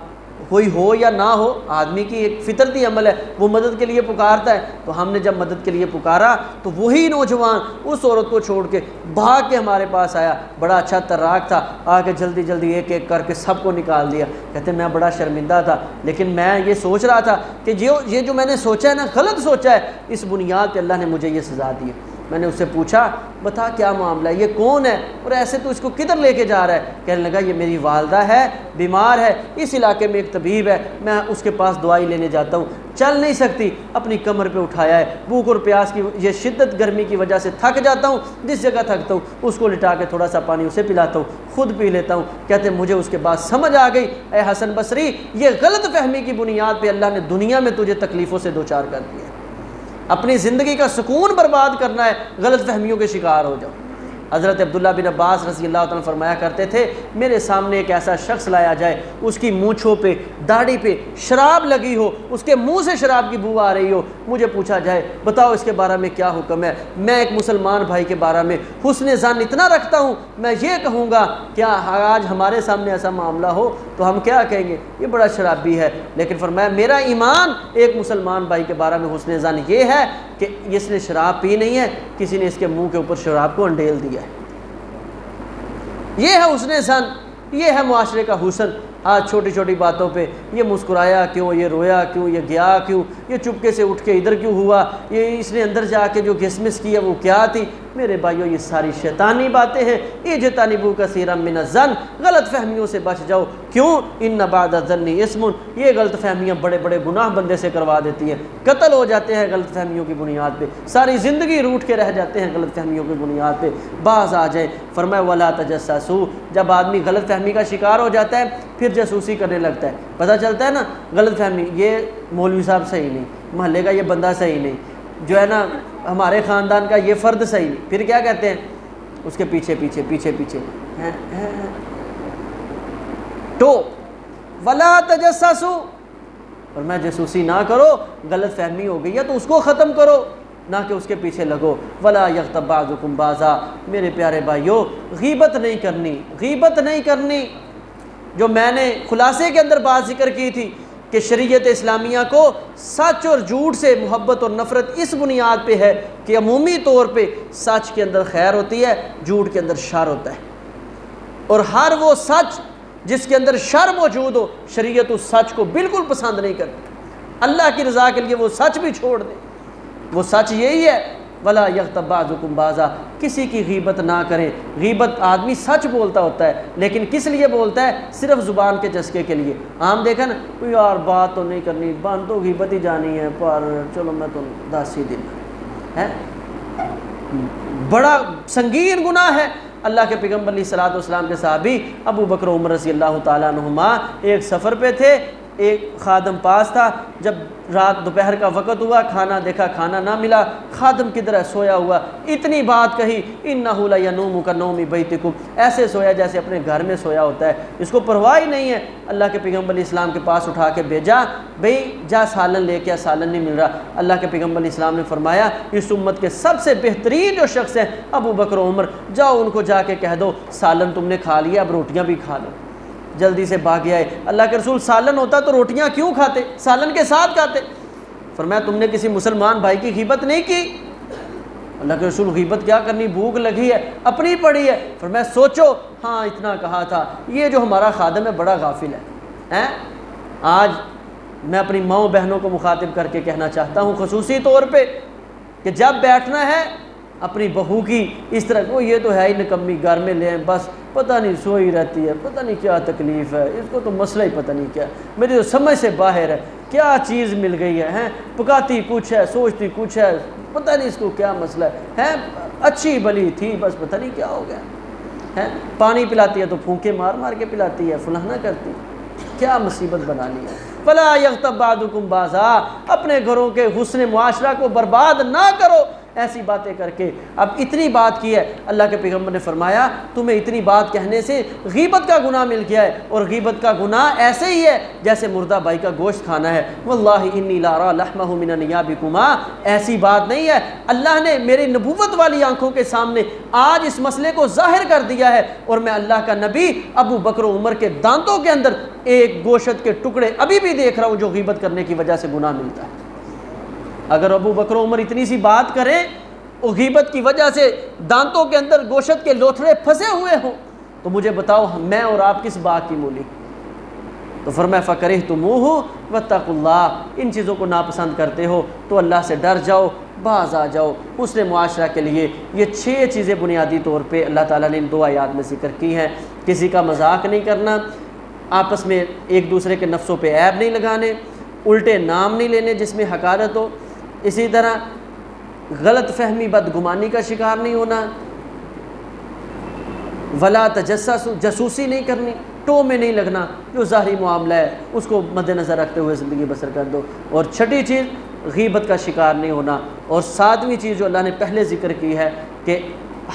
کوئی ہو یا نہ ہو، آدمی کی ایک فطرتی عمل ہے، وہ مدد کے لیے پکارتا ہے، تو ہم نے جب مدد کے لیے پکارا تو وہی نوجوان اس عورت کو چھوڑ کے بھاگ کے ہمارے پاس آیا، بڑا اچھا تراک تھا، آ کے جلدی جلدی ایک ایک کر کے سب کو نکال دیا۔ کہتے میں بڑا شرمندہ تھا، لیکن میں یہ سوچ رہا تھا کہ یہ جو میں نے سوچا ہے نا، غلط سوچا ہے، اس بنیاد پہ اللہ نے مجھے یہ سزا دی ہے۔ میں نے اس سے پوچھا بتا کیا معاملہ ہے، یہ کون ہے اور ایسے تو اس کو کدھر لے کے جا رہا ہے؟ کہنے لگا یہ میری والدہ ہے، بیمار ہے، اس علاقے میں ایک طبیب ہے، میں اس کے پاس دوائی لینے جاتا ہوں، چل نہیں سکتی، اپنی کمر پہ اٹھایا ہے، بھوک اور پیاس کی یہ شدت گرمی کی وجہ سے تھک جاتا ہوں، جس جگہ تھکتا ہوں اس کو لٹا کے تھوڑا سا پانی اسے پلاتا ہوں، خود پی لیتا ہوں۔ کہتے مجھے اس کے بعد سمجھ آ گئی اے حسن بصری، یہ غلط فہمی کی بنیاد پہ اللہ نے دنیا میں تجھے تکلیفوں سے دوچار کر دیا ہے، اپنی زندگی کا سکون برباد کرنا ہے، غلط فہمیوں کے شکار ہو جاؤ۔ حضرت عبداللہ بن عباس رضی اللہ تعالیٰ فرمایا کرتے تھے میرے سامنے ایک ایسا شخص لایا جائے، اس کی مونچھوں پہ داڑھی پہ شراب لگی ہو، اس کے منہ سے شراب کی بو آ رہی ہو، مجھے پوچھا جائے بتاؤ اس کے بارے میں کیا حکم ہے، میں ایک مسلمان بھائی کے بارے میں حسن ظن اتنا رکھتا ہوں، میں یہ کہوں گا کیا آج ہمارے سامنے ایسا معاملہ ہو تو ہم کیا کہیں گے یہ بڑا شرابی ہے، لیکن فرمایا میرا ایمان ایک مسلمان بھائی کے بارے میں حسن ظن یہ ہے کہ اس نے شراب پی نہیں ہے، کسی نے اس کے منہ کے اوپر شراب کو انڈیل دیا ہے۔ یہ ہے حسن ظن، یہ ہے معاشرے کا حسن۔ آج چھوٹی چھوٹی باتوں پہ یہ مسکرایا کیوں، یہ رویا کیوں، یہ گیا کیوں، یہ چپکے سے اٹھ کے ادھر کیوں ہوا، یہ اس نے اندر جا کے جو گھسمس کی ہے وہ کیا تھی، میرے بھائیوں یہ ساری شیطانی باتیں ہیں۔ اجتنبوا کثیرا من الظن، غلط فہمیوں سے بچ جاؤ۔ کیوں؟ ان بعد الظن اسم، یہ غلط فہمیاں بڑے بڑے گناہ بندے سے کروا دیتی ہیں، قتل ہو جاتے ہیں غلط فہمیوں کی بنیاد پہ، ساری زندگی روٹ کے رہ جاتے ہیں غلط فہمیوں کی بنیاد پہ۔ باز آ جائے، فرمایا ولا تجسسوا، جب آدمی غلط فہمی کا شکار ہو جاتا ہے پھر جاسوسی کرنے لگتا ہے، پتہ چلتا ہے نا غلط فہمی، یہ مولوی صاحب صحیح نہیں، محلے کا یہ بندہ صحیح نہیں، جو ہے نا ہمارے خاندان کا یہ فرد صحیح نہیں، پھر کیا کہتے ہیں اس کے پیچھے پیچھے پیچھے پیچھے تو ولا تجسسوا، اور میں جاسوسی نہ کرو، غلط فہمی ہو گئی ہے تو اس کو ختم کرو، نہ کہ اس کے پیچھے لگو۔ ولا یغتب بعضکم بعضا، میرے پیارے بھائیو غیبت نہیں کرنی، غیبت نہیں کرنی۔ جو میں نے خلاصے کے اندر بات ذکر کی تھی کہ شریعت اسلامیہ کو سچ اور جھوٹ سے محبت اور نفرت اس بنیاد پہ ہے کہ عمومی طور پہ سچ کے اندر خیر ہوتی ہے، جھوٹ کے اندر شر ہوتا ہے، اور ہر وہ سچ جس کے اندر شر موجود ہو شریعت اس سچ کو بالکل پسند نہیں کرتی، اللہ کی رضا کے لیے وہ سچ بھی چھوڑ دے۔ وہ سچ یہی ہے ولا یغتب بعضکم بعضا، کسی کی غیبت نہ کریں۔ غیبت آدمی سچ بولتا ہوتا ہے لیکن کس لیے بولتا ہے؟ صرف زبان کے چسکے کے لیے۔ عام دیکھا نا یار بات تو نہیں کرنی، بان تو غیبت ہی جانی ہے، پر چلو میں تو 10 ہی دن ہے، بڑا سنگین گناہ ہے۔ اللہ کے پیغمبر علیہ الصلوۃ والسلام کے صحابی ابو بکر عمر رضی اللہ تعالیٰ عنہما ایک سفر پہ تھے، ایک خادم پاس تھا، جب رات دوپہر کا وقت ہوا کھانا دیکھا، کھانا نہ ملا، خادم کدھر ہے؟ سویا ہوا۔ اتنی بات کہی انہ لینوم کنوم بیتکم، ایسے سویا جیسے اپنے گھر میں سویا ہوتا ہے، اس کو پرواہ ہی نہیں ہے۔ اللہ کے پیغمبر علیہ السلام کے پاس اٹھا کے بھیجا، بھئی جا سالن لے کے، سالن نہیں مل رہا۔ اللہ کے پیغمبر علیہ السلام نے فرمایا اس امت کے سب سے بہترین جو شخص ہیں ابو بکر عمر، جاؤ ان کو جا کے کہہ دو سالن تم نے کھا لیا، اب روٹیاں بھی کھا لو۔ جلدی سے بھاگ گیا ہے۔ اللہ کے رسول سالن ہوتا تو روٹیاں کیوں کھاتے؟ سالن کے ساتھ کھاتے۔ فرمایا تم نے کسی مسلمان بھائی کی غیبت نہیں کی؟ اللہ کے رسول غیبت کیا کرنی، بھوک لگی ہے، اپنی پڑی ہے۔ فرمایا سوچو، ہاں اتنا کہا تھا، یہ جو ہمارا خادم ہے بڑا غافل ہے۔ آج میں اپنی ماؤں بہنوں کو مخاطب کر کے کہنا چاہتا ہوں خصوصی طور پہ کہ جب بیٹھنا ہے اپنی بہو کی اس طرح، وہ یہ تو ہے ہی نکمی، گھر میں لیں بس، پتہ نہیں سوئی رہتی ہے، پتہ نہیں کیا تکلیف ہے، اس کو تو مسئلہ ہی پتہ نہیں کیا، میری تو سمجھ سے باہر ہے، کیا چیز مل گئی ہے، پکاتی کچھ ہے، سوچتی کچھ ہے، پتہ نہیں اس کو کیا مسئلہ ہے، اچھی بلی تھی بس پتہ نہیں کیا ہو گیا ہے، پانی پلاتی ہے تو پھونکے مار مار کے پلاتی ہے، فلانا کرتی ہے، کیا مصیبت بنا لی ہے۔ فلا یغتب بعضکم بعضا، اپنے گھروں کے حسن معاشرہ کو برباد نہ کرو ایسی باتیں کر کے۔ اب اتنی بات کی ہے، اللہ کے پیغمبر نے فرمایا تمہیں اتنی بات کہنے سے غیبت کا گناہ مل گیا ہے، اور غیبت کا گناہ ایسے ہی ہے جیسے مردہ بھائی کا گوشت کھانا ہے۔ واللہ انی لا ارى لحمہ من انیابکما، ایسی بات نہیں ہے، اللہ نے میری نبوت والی آنکھوں کے سامنے آج اس مسئلے کو ظاہر کر دیا ہے، اور میں اللہ کا نبی ابو بکر و عمر کے دانتوں کے اندر ایک گوشت کے ٹکڑے ابھی بھی دیکھ رہا ہوں جو غیبت کرنے کی وجہ سے گناہ ملتا ہے۔ اگر ابو بکر و عمر اتنی سی بات کریں اور غیبت کی وجہ سے دانتوں کے اندر گوشت کے لوتھڑے پھنسے ہوئے ہوں تو مجھے بتاؤ میں اور آپ کس باغ کی مولی؟ تو فرمایا فَكَرِهْتُمُوهُ وَاتَّقُوا اللَّهَ، ان چیزوں کو ناپسند کرتے ہو تو اللہ سے ڈر جاؤ، باز آ جاؤ۔ حسن معاشرہ کے لیے یہ 6 چیزیں بنیادی طور پہ اللہ تعالیٰ نے ان 2 آیات میں ذکر کی ہیں۔ کسی کا مذاق نہیں کرنا، آپس میں ایک دوسرے کے نفسوں پہ عیب نہیں لگانے، الٹے نام نہیں لینے جس میں حقارت ہو، اسی طرح غلط فہمی بدگمانی کا شکار نہیں ہونا، ولا تجسسوا، جاسوسی نہیں کرنی، ٹو میں نہیں لگنا، جو ظاہری معاملہ ہے اس کو مد نظر رکھتے ہوئے زندگی بسر کر دو۔ اور 6ٹھی چیز غیبت کا شکار نہیں ہونا، اور 7ویں چیز جو اللہ نے پہلے ذکر کی ہے کہ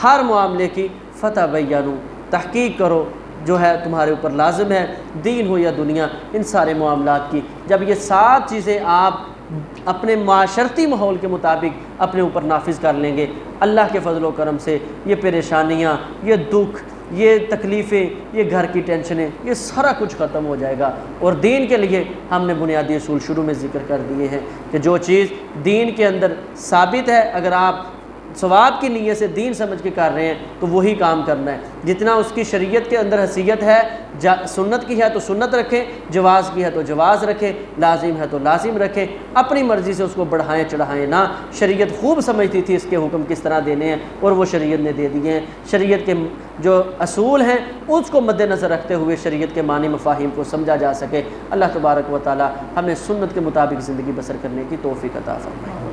ہر معاملے کی فتبینوا، تحقیق کرو جو ہے تمہارے اوپر لازم ہے، دین ہو یا دنیا، ان سارے معاملات کی۔ جب یہ 7 چیزیں آپ اپنے معاشرتی ماحول کے مطابق اپنے اوپر نافذ کر لیں گے، اللہ کے فضل و کرم سے یہ پریشانیاں، یہ دکھ، یہ تکلیفیں، یہ گھر کی ٹینشنیں، یہ سارا کچھ ختم ہو جائے گا۔ اور دین کے لیے ہم نے بنیادی اصول شروع میں ذکر کر دیے ہیں کہ جو چیز دین کے اندر ثابت ہے، اگر آپ ثواب کی نیت سے دین سمجھ کے کر رہے ہیں تو وہی کام کرنا ہے۔ جتنا اس کی شریعت کے اندر حیثیت ہے، سنت کی ہے تو سنت رکھیں، جواز کی ہے تو جواز رکھیں، لازم ہے تو لازم رکھیں، اپنی مرضی سے اس کو بڑھائیں چڑھائیں نہ۔ شریعت خوب سمجھتی تھی اس کے حکم کس طرح دینے ہیں، اور وہ شریعت نے دے دیے ہیں۔ شریعت کے جو اصول ہیں اس کو مد نظر رکھتے ہوئے شریعت کے معنی مفاہیم کو سمجھا جا سکے۔ اللہ تبارک و تعالی ہمیں سنت کے مطابق زندگی بسر کرنے کی توفیق عطا فرمائے۔